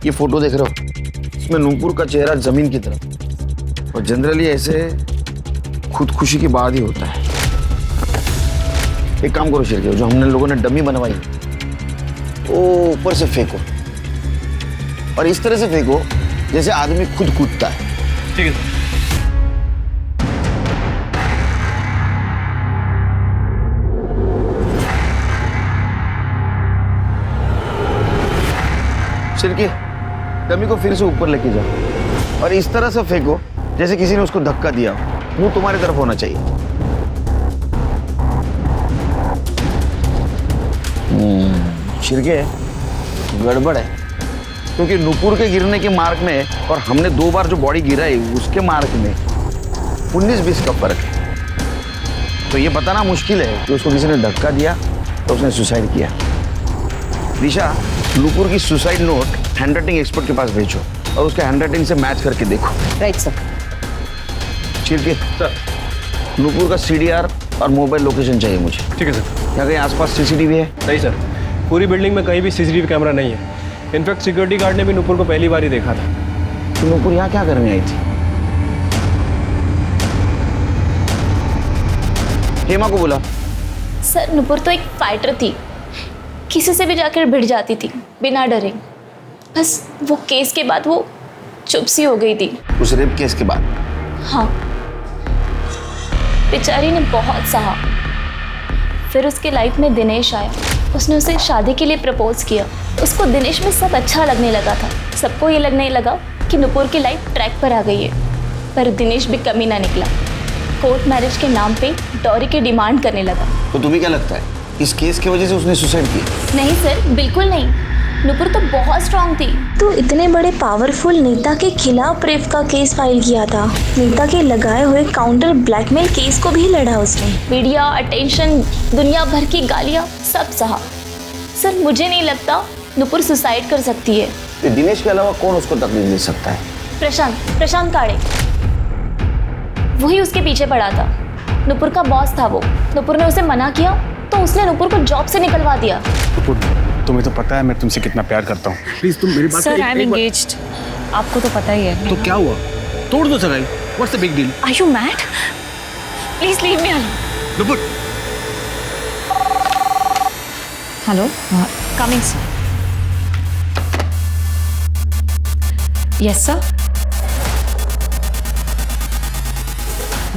ये फोटो देख रहे हो, इसमें नूपुर का चेहरा जमीन की तरफ, और जनरली ऐसे खुदकुशी के बाद ही होता है। एक काम करो शिरके, जो हमने लोगों ने डमी बनवाई वो ऊपर से फेंको, और इस तरह से फेंको जैसे आदमी खुद कूदता है। ठीक है सर। शिरके, डमी को फिर से ऊपर लेके जाओ और इस तरह से फेंको जैसे किसी ने उसको धक्का दिया हो। मुंह तुम्हारी तरफ होना चाहिए। शिरके, गड़बड़ है, क्योंकि नूपुर के गिरने के मार्क में और हमने 2 बार जो बॉडी गिराई उसके मार्क में 19-20 का फर्क है। तो ये बताना मुश्किल है कि उसको किसी ने धक्का दिया तो उसने सुसाइड किया। दिशा, नूपुर की सुसाइड नोट हैंडराइटिंग एक्सपर्ट के पास भेजो और उसके हैंडराइटिंग से मैच करके देखो। Right sir. Chirke sir, Nupur का CDR और मोबाइल लोकेशन चाहिए मुझे। ठीक है सर। क्या कहीं आसपास CCTV है? नहीं सर, पूरी बिल्डिंग में कहीं भी CCTV कैमरा नहीं है। इनफैक्ट सिक्योरिटी गार्ड ने भी नूपुर को पहली बार ही देखा था। तो नूपुर यहाँ क्या करने आई थी? हेमा को बोला। सर, नूपुर तो एक फाइटर थी, किसी से भी जाकर भिड़ जाती थी बिना डरे। बस वो केस के बाद वो चुप सी हो गई थी। उस रेप केस के बाद? हाँ, बेचारी ने बहुत सहा। फिर उसके लाइफ में दिनेश आया, उसने उसे शादी के लिए प्रपोज किया। उसको दिनेश में सब अच्छा लगने लगा था। सबको ये लगने लगा कि नूपुर की लाइफ ट्रैक पर आ गई है, पर दिनेश भी कमी ना निकला। कोर्ट मैरिज के नाम पे डॉरी की डिमांड करने लगा। तो तुम्हें क्या लगता है इस केस की वजह से उसने सुसाइड की? नहीं सर, बिल्कुल नहीं। नूपुर तो बहुत स्ट्रांग थी। तो इतने बड़े पावरफुल नेता के खिलाफ रेप का केस फाइल किया था। नेता के लगाए हुए काउंटर ब्लैकमेल केस को भी लड़ा उसने। मीडिया अटेंशन, दुनिया भर की गालियाँ, सब सहा। सर, मुझे नहीं लगता नूपुर सुसाइड कर सकती है। तो दिनेश के अलावा कौन उसको तकलीफ दे सकता है? प्रशांत काड़े, वही उसके पीछे पड़ा था। नूपुर का बॉस था वो। नूपुर ने उसे मना किया तो उसने नूपुर को जॉब से निकलवा दिया। नूपुर, तुम्हें तो पता है मैं तुमसे कितना प्यार करता हूँ। प्लीज तुम मेरी बात सर, आई एम एंगेज्ड। आपको तो पता ही है। तो क्या हुआ? तोड़ दो सगाई। What's the big deal? Are you mad? Please leave me alone. Nupur. Hello, coming sir. Yes sir.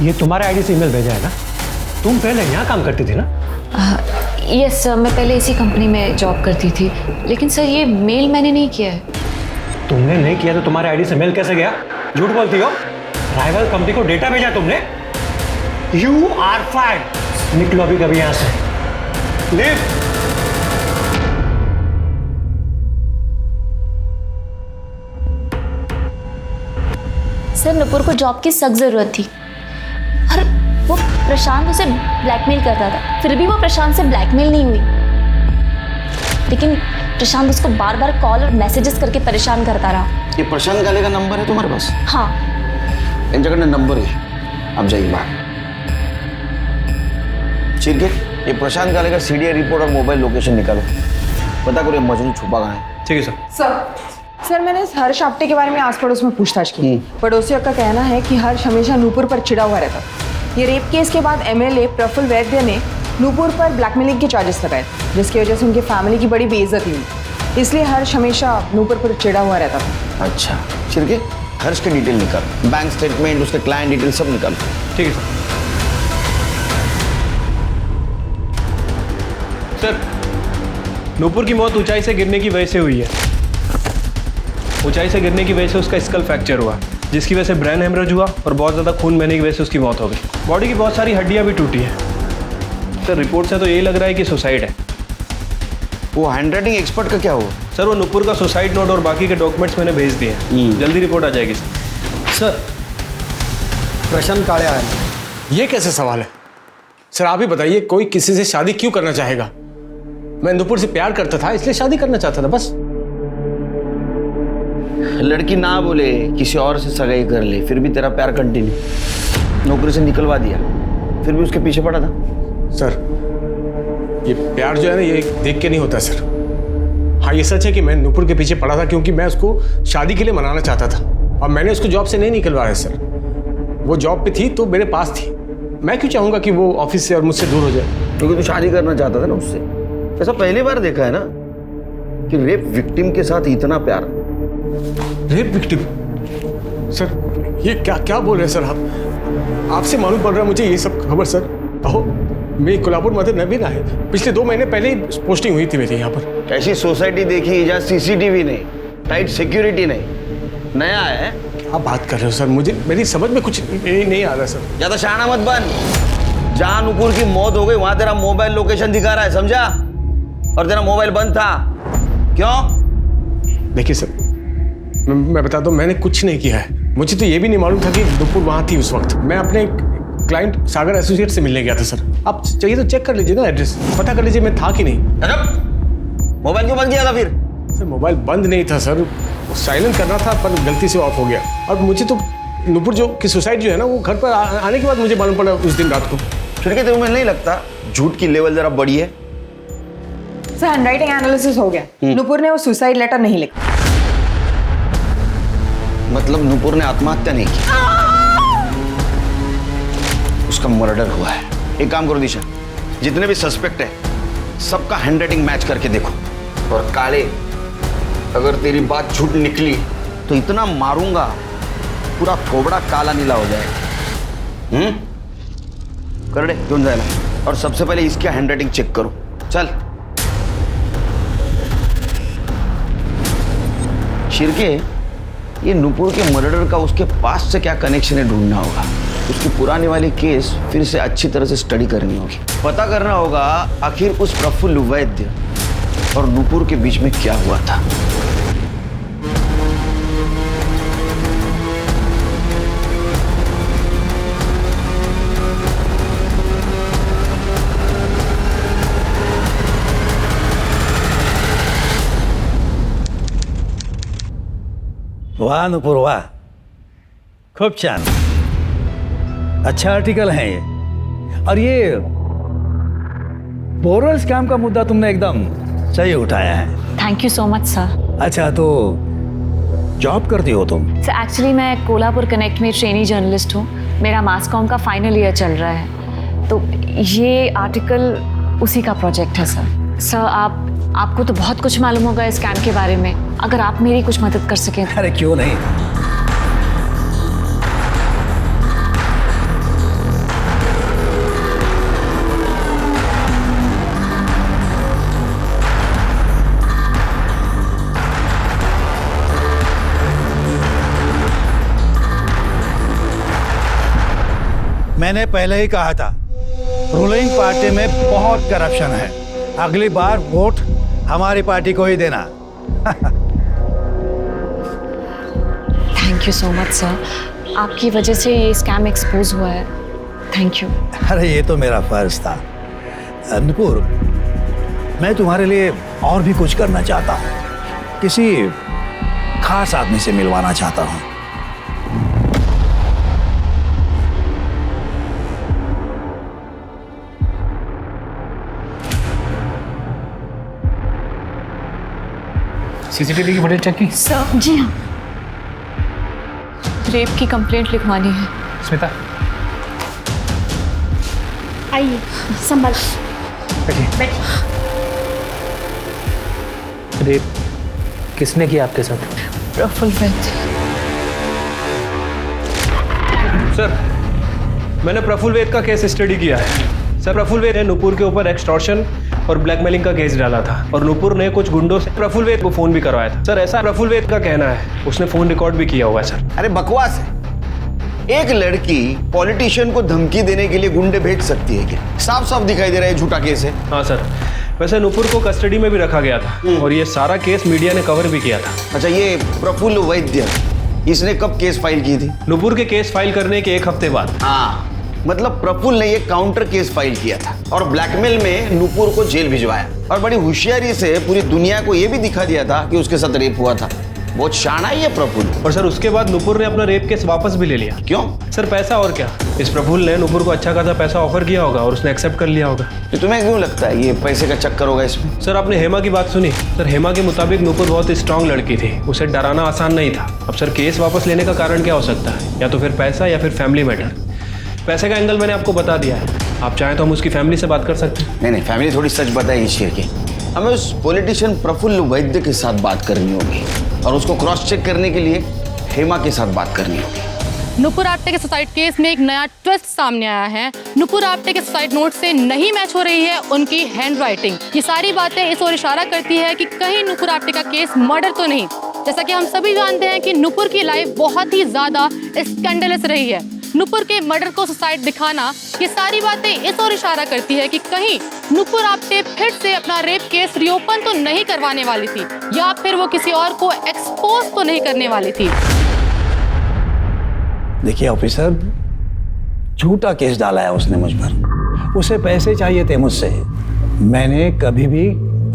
ये तुम्हारे आईडी से ईमेल भेजा है ना? तुम पहले यहाँ काम करती थी ना? यस सर, मैं पहले इसी कंपनी में जॉब करती थी, लेकिन सर ये मेल मैंने नहीं किया है। तुमने नहीं किया तो तुम्हारे आईडी से मेल कैसे गया? झूठ बोलती हो। राइवल कंपनी को डेटा भेजा तुमने। You are fired. निकलो अभी कभी यहाँ से। लीव। सर, नूपुर को जॉब की सख्त जरूरत थी और वो प्रशांत उसे ब्लैकमेल करता था। फिर भी वो प्रशांत से ब्लैकमेल नहीं हुई, लेकिन प्रशांत उसको बार बार कॉल और मैसेजेस करके परेशान करता रहा। ये प्रशांत गाले का नंबर है तुम्हारे पास? हाँ। इन जगह नंबर है, अब जाइए बाहर। चिरके, ये प्रशांत गाले का CDR रिपोर्ट और मोबाइल लोकेशन निकालो। पता करो ये मजनू छुपा कहाँ है। ठीक है सर। सर, मैंने इस हर्ष आप्टे के बारे में आस पड़ोस में पूछताछ की। पड़ोसियों का कहना है कि हर्ष हमेशा नूपुर पर चिढ़ा हुआ रहता। ये रेप केस के बाद MLA प्रफुल्ल वैद्य ने नूपुर पर ब्लैकमेलिंग के चार्जेस लगाए, जिसकी वजह से उनकी फैमिली की बड़ी बेइज्जती हुई। इसलिए हर्ष हमेशा नूपुर पर चिड़ा हुआ रहता था। अच्छा शिर्के, हर्ष के डिटेल निकाल, बैंक स्टेटमेंट, उसके क्लाइंट डिटेल सब निकाल। ठीक है सर। नूपुर की मौत ऊंचाई से गिरने की वजह से हुई है। ऊंचाई से गिरने की वजह से उसका स्कल फ्रैक्चर हुआ, जिसकी वजह से ब्रेन हेमरेज हुआ और बहुत ज़्यादा खून बहने की वजह से उसकी मौत हो गई। बॉडी की बहुत सारी हड्डियां भी टूटी हैं। सर रिपोर्ट से तो यही लग रहा है कि सुसाइड है। वो हैंडराइटिंग एक्सपर्ट का क्या हुआ? सर वो नूपुर का सुसाइड नोट और बाकी के डॉक्यूमेंट्स मैंने भेज दिए हैं। जल्दी रिपोर्ट आ जाएगी सर। प्रशांत काले आया। ये कैसे सवाल है सर? आप ही बताइए, कोई किसी से शादी क्यों करना चाहेगा? मैं नूपुर से प्यार करता था इसलिए शादी करना चाहता था बस। लड़की ना बोले किसी और से सगाई कर ले, फिर भी तेरा प्यार कंटिन्यू। नौकरी से निकलवा दिया, फिर भी उसके पीछे पड़ा था। सर ये प्यार जो है ना, ये देख के नहीं होता सर। हाँ ये सच है कि मैं नूपुर के पीछे पड़ा था क्योंकि मैं उसको शादी के लिए मनाना चाहता था और मैंने उसको जॉब से नहीं निकलवाया सर। वो जॉब पे थी तो मेरे पास थी। मैं क्यों चाहूंगा कि वो ऑफिस से और मुझसे दूर हो जाए? क्योंकि तू शादी करना चाहता था ना उससे। ऐसा पहली बार देखा है ना कि रेप विक्टिम के साथ इतना प्यार। Rape victim? सर ये क्या क्या बोल रहे हैं सर आप? आपसे मालूम पड़ रहा है मुझे ये सब खबर सर। अहो मेरी कोल्हापुर मदर नबी ना है, पिछले 2 महीने पहले ही पोस्टिंग हुई थी मेरी यहाँ पर। ऐसी सोसाइटी देखी जहाँ सीसीटीवी नहीं, टाइट सिक्योरिटी नहीं, नया है। क्या बात कर रहे हो सर? मुझे मेरी समझ में कुछ नहीं आ रहा सर। ज्यादा शाना मत बन। जहाँ नूपुर की मौत हो गई वहां तेरा मोबाइल लोकेशन दिखा रहा है, समझा? और तेरा मोबाइल बंद था। क्यों? देखिए सर मैं बताता हूँ, मैंने कुछ नहीं किया है। मुझे तो ये भी नहीं मालूम था कि नूपुर वहाँ थी उस वक्त। मैं अपने क्लाइंट सागर एसोसिएट से मिलने गया था सर। आप चाहिए तो चेक कर लीजिए ना, एड्रेस पता कर लीजिए मैं था कि नहीं। मोबाइल क्यों बंद किया था फिर? सर मोबाइल बंद नहीं था सर, साइलेंट करना था पर गलती से ऑफ हो गया। और मुझे तो नूपुर जो की सुसाइड जो है ना, वो घर पर आने के बाद मुझे मालूम पड़ा उस दिन रात को। फिर क्या तुम्हें नहीं लगता झूठ की लेवल जरा बड़ी है? सर हैंडराइटिंग एनालिसिस हो गया। नूपुर ने वो सुसाइड लेटर नहीं लिखा। मतलब नूपुर ने आत्महत्या नहीं की, उसका मर्डर हुआ है। एक काम करो दिशा, जितने भी सस्पेक्ट है सबका हैंडराइटिंग मैच करके देखो। और काले, अगर तेरी बात झूठ निकली तो इतना मारूंगा पूरा थोबड़ा काला नीला हो जाएगा। कर दे, क्यों जाएगा? और सबसे पहले इसकी हैंडराइटिंग चेक करो। चल शिरके, ये नूपुर के मर्डर का उसके पास से क्या कनेक्शन है ढूंढना होगा। उसकी पुरानी वाली केस फिर से अच्छी तरह से स्टडी करनी होगी। पता करना होगा आखिर उस प्रफुल्ल वैद्य और नूपुर के बीच में क्या हुआ था। वाह नूपुर वाह, खूब छान, अच्छा आर्टिकल है ये। और ये बोरल स्कैम का मुद्दा तुमने एकदम सही उठाया है। Thank you so much sir. अच्छा तो जॉब करती हो तुम? सर एक्चुअली मैं कोल्हापुर कनेक्ट में ट्रेनी जर्नलिस्ट हूँ। मेरा मास कॉम का फाइनल ईयर चल रहा है, तो ये आर्टिकल उसी का प्रोजेक्ट है सर। सर आपको तो बहुत कुछ मालूम होगा इस स्कैम के बारे में, अगर आप मेरी कुछ मदद कर सकें। अरे क्यों नहीं। मैंने पहले ही कहा था रूलिंग पार्टी में बहुत करप्शन है, अगली बार वोट हमारी पार्टी को ही देना। Thank you so much sir, आपकी वजह से ये स्कैम एक्सपोज हुआ है। Thank you. अरे ये तो मेरा फर्ज था। नूपुर, मैं तुम्हारे लिए और भी कुछ करना चाहता हूँ, किसी खास आदमी से मिलवाना चाहता हूँ। सीसीटीवी की फुटेज चेक की? सर जी हाँ, रेप की कंप्लेंट लिखवानी है। स्मिता आइए, संभल बैठिए। बैठिए। रेप किसने किया आपके साथ? प्रफुल्ल वैद्य। सर, मैंने प्रफुल्ल वैद्य का केस स्टडी किया है। सर, प्रफुल्ल वैद्य ने नुपुर के ऊपर एक्सटॉर्शन और ब्लैकमेलिंग का केस डाला था और नुपुर ने कुछ गुंडों से प्रफुल्ल वैद्य को फोन भी करवाया था। सर, ऐसा प्रफुल्ल वैद्य का कहना है, उसने फोन रिकॉर्ड भी किया हुआ है सर। अरे बकवास है। एक लड़की पॉलिटिशियन को धमकी देने के लिए गुंडे भेज सकती है क्या? साफ साफ दिखाई दे रहा है झूठा केस है। हाँ सर, वैसे नुपुर को कस्टडी में भी रखा गया था और ये सारा केस मीडिया ने कवर भी किया था। अच्छा, ये प्रफुल्ल वैद्य इसने कब केस फाइल की थी? नुपुर के केस फाइल करने के 1 हफ्ते बाद। हाँ, मतलब प्रफुल्ल ने ये काउंटर केस फाइल किया था और ब्लैकमेल में नुपुर को जेल भिजवाया और बड़ी होशियारी से पूरी दुनिया को ये भी दिखा दिया था कि उसके साथ रेप हुआ था। बहुत शाना ही है प्रफुल्ल। और सर, उसके बाद नुपुर ने अपना रेप केस वापस भी ले लिया। क्यों? सर, पैसा और क्या। इस प्रफुल्ल ने नुपुर को अच्छा खासा पैसा ऑफर किया होगा और उसने एक्सेप्ट कर लिया होगा। तो तुम्हें क्यों लगता है ये पैसे का चक्कर होगा इसमें? सर, आपने हेमा की बात सुनी? सर, हेमा के मुताबिक नुपुर बहुत स्ट्रांग लड़की थी, उसे डराना आसान नहीं था। अब सर, केस वापस लेने का कारण क्या हो सकता है? या तो फिर पैसा या फिर फैमिली मैटर। पैसे का एंगल मैंने आपको बता दिया है, आप चाहें तो हम उसकी फैमिली से बात कर सकते हैं। नहीं, फैमिली थोड़ी सच बताएगी शेर की। हमें उस पॉलिटिशियन प्रफुल्ल वैद्य के साथ बात करनी होगी और उसको क्रॉस चेक करने के लिए हेमा के साथ बात करनी होगी। नुपुर आप्टे के सुसाइड केस में एक नया ट्विस्ट सामने आया है। नुपुर आप्टे के सुसाइड नोट से नहीं मैच हो रही है उनकी हैंड राइटिंग। ये सारी बातें इस ओर इशारा करती है कि कहीं नुपुर आप्टे का केस मर्डर तो नहीं। जैसा कि हम सभी जानते हैं कि नुपुर की लाइफ बहुत ही ज्यादा स्कैंडलस रही है। नुपुर के मर्डर को सुसाइड दिखाना, ये सारी बातें इस ओर इशारा करती है कि कहीं नुपुर आप्टे फिर से अपना रेप केस रीओपन तो नहीं करवाने वाली थी या फिर वो किसी और को एक्सपोज तो नहीं करने वाली थी। देखिए ऑफिसर, झूठा केस डाला है उसने मुझ पर। उसे पैसे चाहिए थे मुझसे। मैंने कभी भी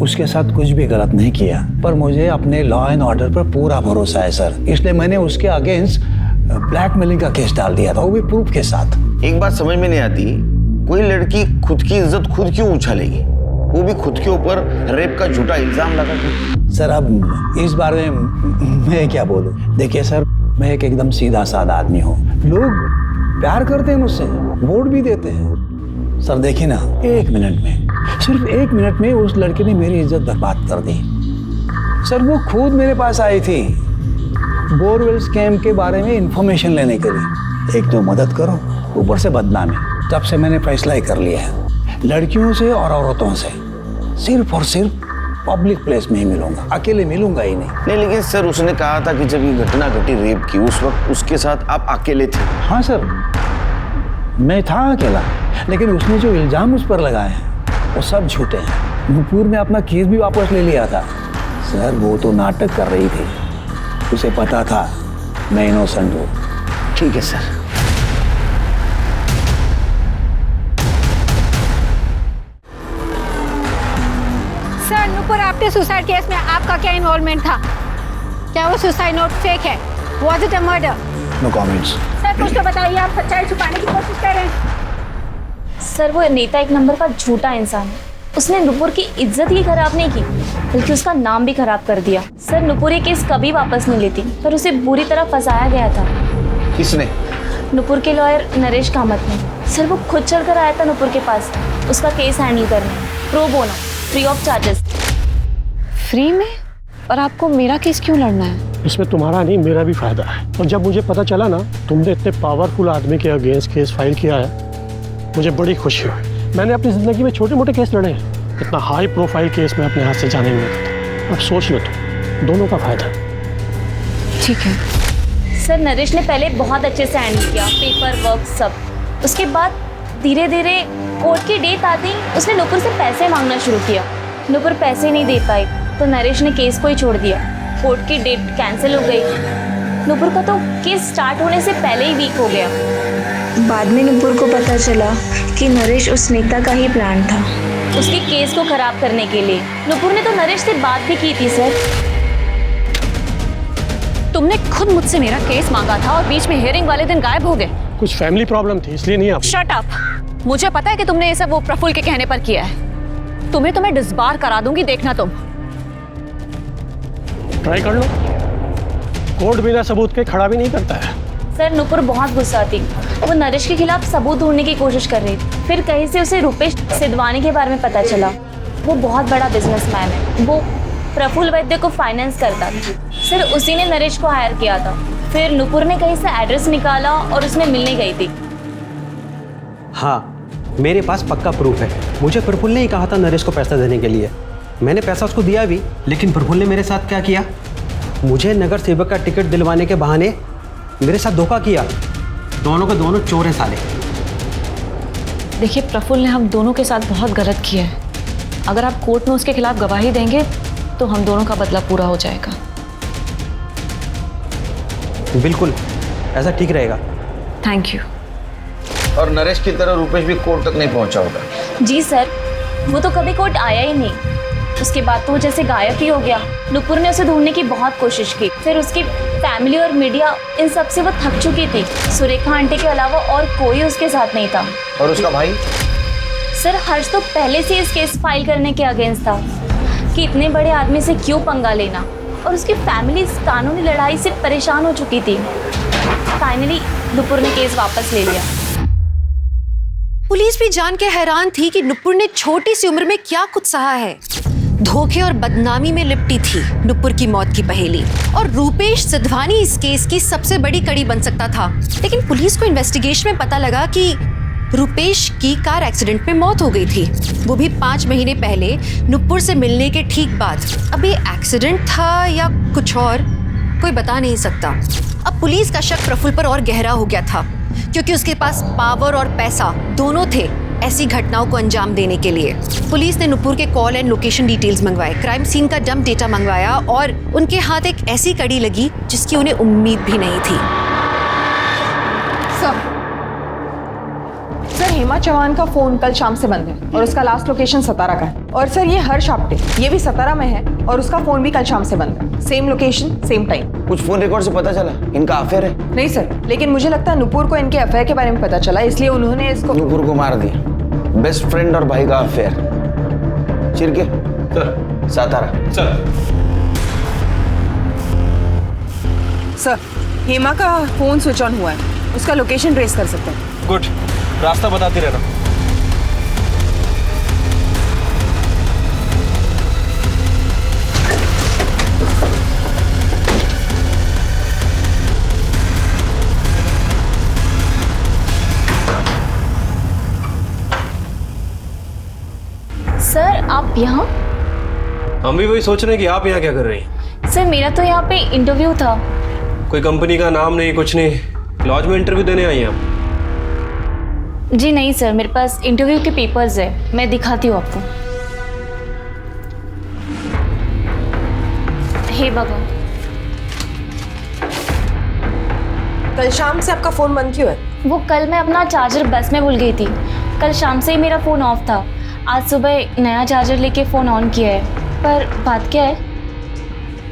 उसके साथ कुछ भी गलत नहीं किया, पर मुझे अपने लॉ एंड ऑर्डर पर पूरा भरोसा है सर, इसलिए मैंने उसके अगेंस्ट ब्लैकमेलिंग का केस डाल दिया था, वो भी प्रूफ के साथ। एक बात समझ में नहीं आती, कोई लड़की खुद की इज्जत खुद क्यों उछालेगी, वो भी खुद के ऊपर रेप का झूठा इल्जाम लगा के? सर, अब इस बारे में मैं क्या बोलूं? देखिए सर, मैं एक एकदम सीधा साधा आदमी हूँ। लोग प्यार करते हैं मुझसे, वोट भी देते हैं। सर देखिए ना, 1 मिनट में, सिर्फ 1 मिनट में उस लड़के ने मेरी इज्जत बर्बाद कर दी। सर, वो खुद मेरे पास आई थी बोरवेल स्कैम के बारे में इंफॉर्मेशन लेने के लिए। एक तो मदद करो, ऊपर से बदनामी। तब से मैंने फैसला ही कर लिया है, लड़कियों से और औरतों से सिर्फ और सिर्फ पब्लिक प्लेस में ही मिलूंगा, अकेले मिलूंगा ही नहीं। लेकिन सर, उसने कहा था कि जब ये घटना घटी रेप की, उस वक्त उसके साथ आप अकेले थे। हाँ सर, मैं था अकेला, लेकिन उसने जो इल्जाम उस पर लगाए हैं वो सब झूठे हैं। नुपुर ने अपना केस भी वापस ले लिया था। सर, वो तो नाटक कर रही थी, उसे पता था मैं इनोसेंट हूँ। ठीक है sir. Sir, Nupur Apte suicide case में आपका क्या इन्वॉल्वमेंट था? क्या वो सुसाइड नोट फेक है? Was it a murder? No comments. Sir, कुछ तो बताइए, आप सच्चाई छुपाने की कोशिश कर रहे हैं। सर, वो नेता एक नंबर का झूठा इंसान है। उसने नुपुर की इज्जत ही खराब नहीं की, बल्कि उसका नाम भी खराब कर दिया। सर, नुपुर ये केस कभी वापस नहीं लेती, पर उसे बुरी तरह फंसाया गया था। किसने? नुपुर के लॉयर नरेश कामत ने। सर, वो खुद चलकर आया था नुपुर के पास उसका केस हैंडल करने, pro bono, free of charges. Free में? और आपको मेरा केस क्यों लड़ना है? इसमें तुम्हारा नहीं, मेरा भी फायदा है। और जब मुझे पता चला ना तुमने इतने पावरफुल आदमी के अगेंस्ट केस फाइल किया है, मुझे बड़ी खुशी हुई। मैंने अपनी ज़िंदगी में छोटे मोटे केस लड़े हैं, इतना हाई प्रोफाइल केस मैं अपने हाथ से जाने नहीं देता। अब सोच लो तुम, दोनों का फायदा। ठीक है सर, नरेश ने पहले बहुत अच्छे से हैंडल किया, पेपर वर्क सब। उसके बाद धीरे धीरे कोर्ट की डेट आती उसने नुपुर से पैसे मांगना शुरू किया। नुपुर पैसे नहीं दे पाई तो नरेश ने केस को ही छोड़ दिया। कोर्ट की डेट कैंसिल हो गई। नुपुर का तो केस स्टार्ट होने से पहले ही वीक हो गया। बाद में नुपुर को पता चला कि नरेश उस नेता का ही प्लान था, उसके केस को खराब करने के लिए। नुपुर ने तो नरेश से बात भी की थी। सर, तुमने खुद मुझसे मेरा केस मांगा था और बीच में हियरिंग वाले दिन गायब हो गए। कुछ फैमिली प्रॉब्लम थी इसलिए नहीं। आप शट अप। मुझे पता है कि तुमने ये सब वो प्रफुल्ल के कहने पर किया है। तुम्हें तो मैं डिसबार करा दूंगी, देखना तुम। ट्राई कर लो, कोर्ट बिना सबूत के खड़ा भी नहीं करता है। सर, नुपुर बहुत गुस्सा थी। वो नरेश के खिलाफ सबूत ढूंढने की कोशिश कर रही थी। फिर कहीं से उसे रुपेश सिद्धवानी के बारे में पता चला। वो बहुत बड़ा बिजनेसमैन है। वो प्रफुल्ल वैद्य को फाइनेंस करता था। सर उसी ने नरेश को हायर किया था। फिर नुपुर ने कहीं से एड्रेस निकाला और उसमें मिलने गई थी। हाँ, मेरे पास पक्का प्रूफ है। मुझे प्रफुल्ल ने ही कहा था नरेश को पैसा देने के लिए। मैंने पैसा उसको दिया भी, लेकिन प्रफुल्ल ने मेरे साथ क्या किया, मुझे नगर सेवक का टिकट दिलवाने के बहाने मेरे साथ धोखा किया। दोनों के दोनों चोर हैं साले। देखिए प्रफुल्ल ने हम दोनों के साथ बहुत गलत किया है। अगर आप कोर्ट में उसके खिलाफ गवाही देंगे तो हम दोनों का बदला पूरा हो जाएगा। बिल्कुल, ऐसा ठीक रहेगा। Thank you. और नरेश की तरह रूपेश भी कोर्ट तक नहीं पहुंचा होगा। जी सर, वो तो कभी कोर्ट आया ही नहीं। उसके बाद तो वो जैसे गायब ही हो गया। नुपुर ने उसे ढूंढने की बहुत कोशिश की। फिर उसकी फैमिली और मीडिया, इन सब से वो थक चुकी थी। सुरेखा आंटी के अलावा और कोई उसके साथ नहीं था। और उसका भाई? सर हर्ष तो पहले से इस केस फाइल करने के अगेंस्ट था कि इतने बड़े आदमी से क्यों पंगा लेना, और उसकी फैमिली इस कानूनी लड़ाई से परेशान हो चुकी थी। फाइनली नुपुर ने केस वापस ले लिया। पुलिस भी जान के हैरान थी कि नुपुर ने छोटी सी उम्र में क्या कुछ सहा है। धोखे और बदनामी में लिपटी थी नुपुर की मौत की पहेली, और रूपेश सिद्धवानी इस केस की सबसे बड़ी कड़ी बन सकता था। लेकिन पुलिस को इन्वेस्टिगेशन में पता लगा कि रूपेश की कार एक्सीडेंट में मौत हो गई थी, वो भी 5 महीने पहले नुपुर से मिलने के ठीक बाद। अब ये एक्सीडेंट था या कुछ और, कोई बता नहीं सकता। अब पुलिस का शक प्रफुल्ल पर और गहरा हो गया था, क्योंकि उसके पास पावर और पैसा दोनों थे ऐसी घटनाओं को अंजाम देने के लिए। पुलिस ने नुपुर के कॉल एंड लोकेशन डिटेल्स मंगवाए, क्राइम सीन का डंप डेटा मंगवाया, और उनके हाथ एक ऐसी कड़ी लगी जिसकी उन्हें उम्मीद भी नहीं थी। सर हेमा चौहान का फोन कल शाम से बंद है और उसका लास्ट लोकेशन सतारा का है। और सर ये हर्ष आप्टे, ये भी सतारा में है और उसका फोन भी कल शाम से बंद है। Same location, same time. कुछ फोन रिकॉर्ड से पता चला इनका अफेयर है? नहीं सर, लेकिन मुझे लगता है नुपुर को इनके अफेयर के बारे में पता चला, इसलिए उन्होंने इसको नुपुर को मार दिया। बेस्ट फ्रेंड और भाई का affair. Chirke sir, Satara sir Hema का फोन स्विच ऑन हुआ है, उसका लोकेशन ट्रेस कर सकते हैं। गुड, रास्ता बताती रहना। सर आप यहाँ? हम भी वही सोच रहे हैं कि आप यहाँ क्या कर रही हैं। सर मेरा तो यहाँ पे इंटरव्यू था। कोई कंपनी का नाम नहीं, कुछ नहीं, लॉज में इंटरव्यू देने आई हैं आप? जी नहीं सर, मेरे पास इंटरव्यू के पेपर्स है, मैं दिखाती हूँ आपको। हे भगवान। कल शाम से आपका फोन बंद क्यों है? वो कल मैं अपना चार्जर बस में भूल गई थी। कल शाम से ही मेरा फोन ऑफ था। आज सुबह नया चार्जर लेके फोन ऑन किया है। पर बात क्या है?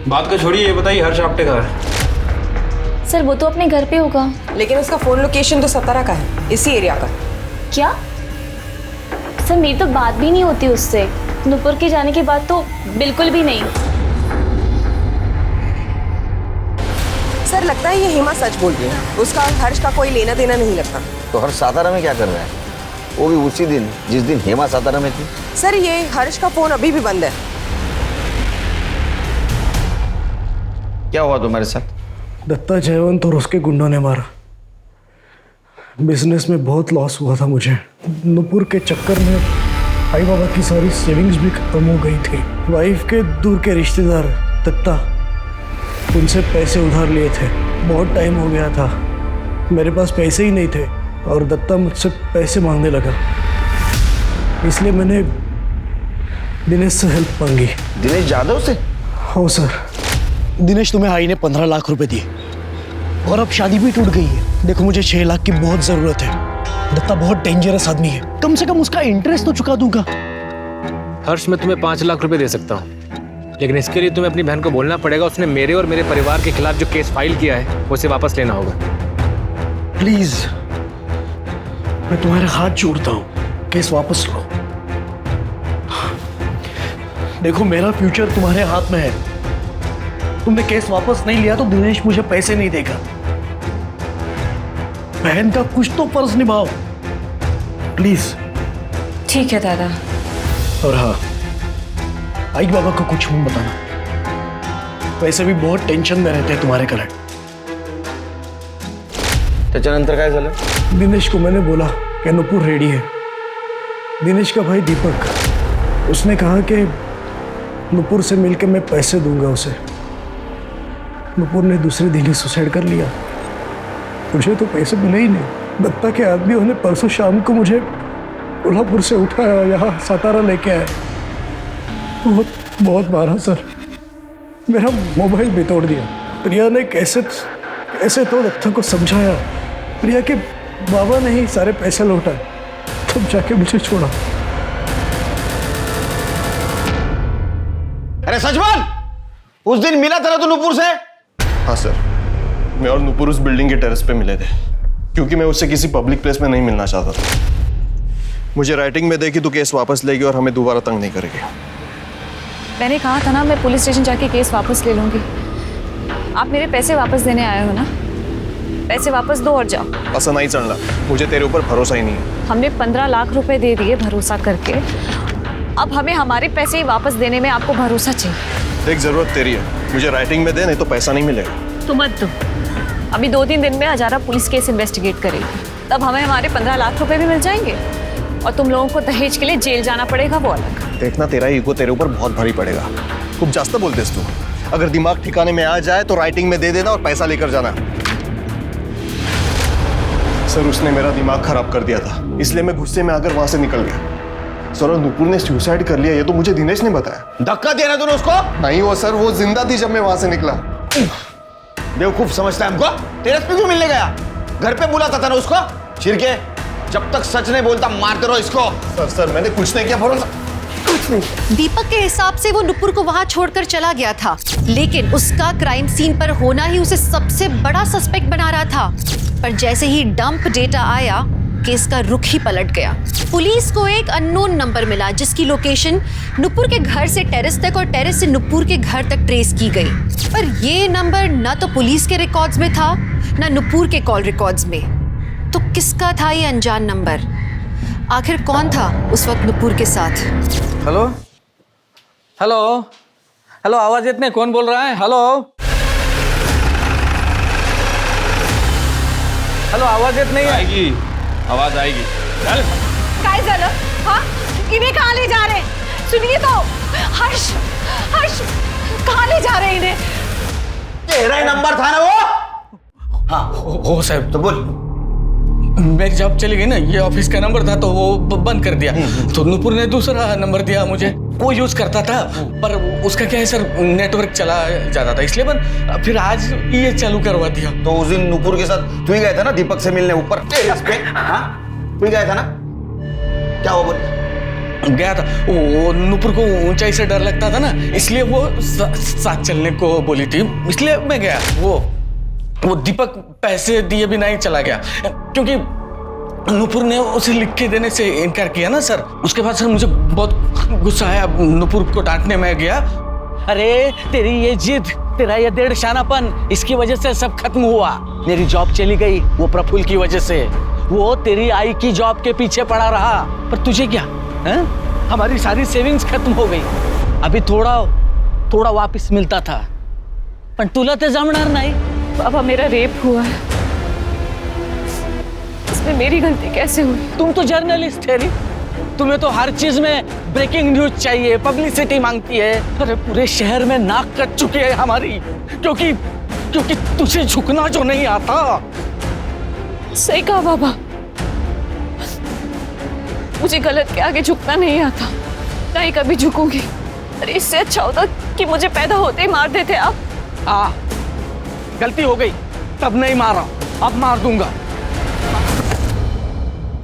बात का छोड़िए, ये बताइए हर्ष आप्टे कहाँ है? सर वो तो अपने घर पे होगा। लेकिन उसका फोन लोकेशन तो सतारा का है, इसी एरिया का। क्या? सर मेरी तो बात भी नहीं होती उससे। नुपुर के जाने के बाद तो बिल्कुल भी नहीं। सर लगता है ये हेमा सच बोल रही है, उसका हर्ष का कोई लेना देना नहीं लगता। तो हर्ष सातारा में क्या कर रहा है? वो भी उसी दिन जिस दिन हेमा सातारा में थी। सर ये हर्ष का फोन अभी भी बंद है। क्या हुआ तुम्हारे साथ? दत्ता जयवंत और उसके गुंडों ने मारा। बिजनेस में बहुत लॉस हुआ था मुझे। नुपुर के चक्कर में आई बाबा की सारी सेविंग्स भी खत्म हो गई थी। वाइफ के दूर के रिश्तेदार दत्ता, उनसे पैसे उधार लिए थे। बहुत टाइम हो गया था, मेरे पास पैसे ही नहीं थे और दत्ता मुझसे पैसे मांगने लगा। इसलिए मैंने दिनेश से हेल्प मांगी। दिनेश यादव से? हो सर। दिनेश तुम्हें आई ने 15 लाख रुपए दिए और अब शादी भी टूट गई है। देखो मुझे 6 लाख की बहुत जरूरत है। दत्ता बहुत डेंजरस आदमी है, कम से कम उसका इंटरेस्ट तो चुका दूंगा। हर्ष मैं तुम्हें 5 लाख रुपए दे सकता हूँ, लेकिन इसके लिए तुम्हें अपनी बहन को बोलना पड़ेगा उसने मेरे और मेरे परिवार के खिलाफ जो केस फाइल किया है उसे वापस लेना होगा। प्लीज मैं तुम्हारे हाथ जोड़ता हूँ, केस वापस लो। देखो मेरा फ्यूचर तुम्हारे हाथ में है। तुमने केस वापस नहीं लिया तो दिनेश मुझे पैसे नहीं देगा। बहन का कुछ तो फर्ज निभाओ प्लीज। ठीक है दादा। और हाँ, आई बाबा को कुछ मत बताना। वैसे भी बहुत टेंशन में रहते हैं तुम्हारे कारण। त्याच्यानंतर काय झालं? दिनेश को मैंने बोला कि नुपुर रेडी है। दिनेश का भाई दीपक, उसने कहा कि नुपुर से मिलकर मैं पैसे दूंगा उसे। नुपुर ने दूसरे दिन ही सुसाइड कर लिया। मुझे तो पैसे मिले ही नहीं। दत्ता के आदमियों ने परसों शाम को मुझे कोल्हापुर से उठाया, यहाँ सतारा लेके आए। बहुत मारा सर, मेरा मोबाइल भी तोड़ दिया। प्रिया ने कैसे तो दत्ता को समझाया। प्रिया के बाबा ने ही सारे पैसे लौटाए, तब जाके मुझे छोड़ा। अरे सचमान, उस दिन मिला था ना तू नुपुर से? हाँ सर, मैं और नुपुर उस बिल्डिंग के टेरेस पे मिले थे, क्योंकि मैं उससे किसी पब्लिक प्लेस में नहीं मिलना चाहता था। मुझे राइटिंग में देखी तो केस वापस लेगी और हमें दोबारा तंग नहीं करेगी। मैंने कहा था ना मैं पुलिस स्टेशन जाके केस वापस ले लूंगी। आप मेरे पैसे वापस देने आए हो ना, पैसे वापस दो और जाओ। ऐसा नहीं चलना, मुझे तेरे ऊपर भरोसा ही नहीं है। हमने 15 लाख रुपए दे दिए भरोसा करके, अब हमें हमारे पैसे ही वापस देने में आपको भरोसा चाहिए। देख, जरूरत तेरी है, मुझे राइटिंग में दे, नहीं तो पैसा नहीं मिलेगा। तो मत दो। अभी 2-3 दिन में हजारा पुलिस केस इन्वेस्टिगेट करेगी, तब हमें हमारे 15 लाख रुपए भी मिल जाएंगे और तुम लोगों को दहेज के लिए जेल जाना पड़ेगा, वो अलग। देखना, तेरा ईगो तेरे ऊपर बहुत भारी पड़ेगा। खूब जास्त बोलतेस तू। अगर दिमाग ठिकाने में आ जाए तो राइटिंग में दे देना और पैसा लेकर जाना। सर, उसने मेरा दिमाग खराब कर दिया था, इसलिए मैं गुस्से में आकर वहां से निकल गया। सर, नुपुर ने सुसाइड कर लिया, ये तो मुझे दिनेश ने बताया। धक्का दिया ना तूने उसको? नहीं वो सर, वो जिंदा थी जब मैं वहां से निकला। बेवकूफ समझता है हमको? टेरेस पे क्यों मिलने गया? घर पे बुलाता था ना उसको? छिरके, जब तक सच नहीं बोलता मारते रहो इसको। सर, मैंने कुछ नहीं किया, भरोसा। दीपक के हिसाब से वो नुपुर को वहां छोड़कर चला गया था, लेकिन उसका क्राइम सीन पर होना ही उसे सबसे बड़ा सस्पेक्ट बना रहा था। पर जैसे ही डंप डेटा आया, केस का रुख ही पलट गया। पुलिस को एक अननोन नंबर मिला जिसकी लोकेशन नुपुर के घर से टेरेस तक और टेरेस से नुपुर के घर तक ट्रेस की गई। पर ये नंबर ना तो पुलिस के रिकॉर्ड्स में था, ना नुपुर के कॉल रिकॉर्ड्स में। तो किसका था ये अनजान नंबर? आखिर कौन था उस वक्त नुपुर के साथ? हेलो हेलो हेलो, आवाज येत नाही, कौन बोल रहा है? हेलो हेलो, आवाज येत नाही. आएगी, आवाज आएगी. चल. काय झालं? हाँ, इन्हें कहाँ ले जा रहे? सुनिए तो, हर्ष हर्ष कहाँ ले जा रहे इन्हें? तेरा नंबर था ना वो? हाँ हो साहब. तो बोल. मेरी जॉब चली गई ना, ये ऑफिस का नंबर था तो वो बंद कर दिया। तो नुपुर ने दूसरा नंबर दिया मुझे, वो यूज करता था, पर उसका क्या है सर, नेटवर्क चला जाता था, इसलिए बंद। फिर आज ये चालू करवा दिया। तो उस दिन नुपुर के साथ तू ही गया था ना दीपक से मिलने ऊपर टेरेस पे? हाँ, तू ही गया था ना? क्या हुआ बोल? गया था, वो नुपुर को ऊंचाई से डर लगता था ना, इसलिए वो साथ चलने को बोली थी, इसलिए मैं गया। वो दीपक पैसे दिए भी नहीं चला गया, क्योंकि नुपुर ने उसे लिख के देने से इनकार किया ना सर। उसके बाद सर मुझे बहुत गुस्सा आया, नुपुर को डांटने में गया। अरे तेरी ये जिद, तेरा ये डेढ़ शानापन, इसकी वजह से सब खत्म हुआ। मेरी जॉब चली गई वो प्रफुल्ल की वजह से। वो तेरी आई की जॉब के पीछे पड़ा रहा, पर तुझे क्या है? हमारी सारी सेविंग्स खत्म हो गई। अभी थोड़ा वापस मिलता था, पण तुला ते जमणार नाही। बाबा, मेरा रेप हुआ है, इसमें मेरी गलती कैसे हुई? तुम तो जर्नलिस्ट है री, तुम्हें तो हर चीज में ब्रेकिंग न्यूज चाहिए, पब्लिसिटी मांगती है। अरे पूरे शहर में नाक कट चुकी है हमारी, क्योंकि तुझे झुकना जो नहीं आता। सही कहा बाबा, मुझे गलत के आगे झुकना नहीं आता, नहीं कभी झुकूंगी। अरे इससे अच्छा होता कि मुझे पैदा होते ही मार देते आप। हाँ, गलती हो गई, तब नहीं मारा, अब मार दूंगा।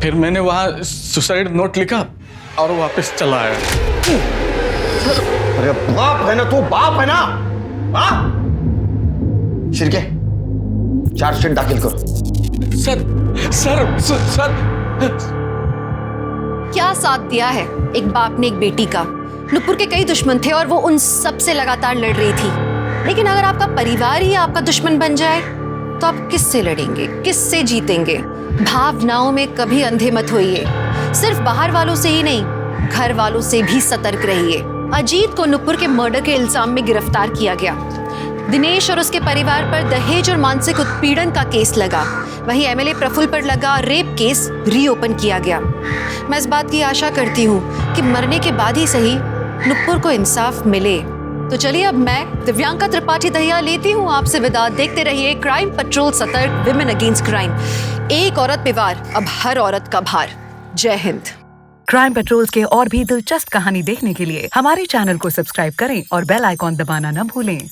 फिर मैंने वहां सुसाइड नोट लिखा और वापस चला आया। अरे बाप है ना तू, बाप है ना? हाँ? शिरके, चार्जशीट दाखिल करो। सर क्या साथ दिया है एक बाप ने एक बेटी का? नुपुर के कई दुश्मन थे और वो उन सब से लगातार लड़ रही थी, लेकिन अगर आपका परिवार ही आपका दुश्मन बन जाए तो आप किससे लड़ेंगे, किससे जीतेंगे? भावनाओं में कभी अंधे मत होइए। सिर्फ बाहर वालों से ही नहीं, घर वालों से भी सतर्क रहिए। अजीत को नुपुर के मर्डर के इल्जाम में गिरफ्तार किया गया। दिनेश और उसके परिवार पर दहेज और मानसिक उत्पीड़न का केस लगा। वहीं एमएलए प्रफुल्ल पर लगा रेप केस रीओपन किया गया। मैं इस बात की आशा करती हूँ कि मरने के बाद ही सही नुपुर को इंसाफ मिले। तो चलिए अब मैं दिव्यांका त्रिपाठी दहिया लेती हूँ आपसे विदा। देखते रहिए क्राइम पेट्रोल सतर्क, विमेन अगेंस्ट क्राइम। एक औरत पे वार, अब हर औरत का भार। जय हिंद। क्राइम पेट्रोल्स के और भी दिलचस्प कहानी देखने के लिए हमारे चैनल को सब्सक्राइब करें और बेल आइकॉन दबाना न भूलें।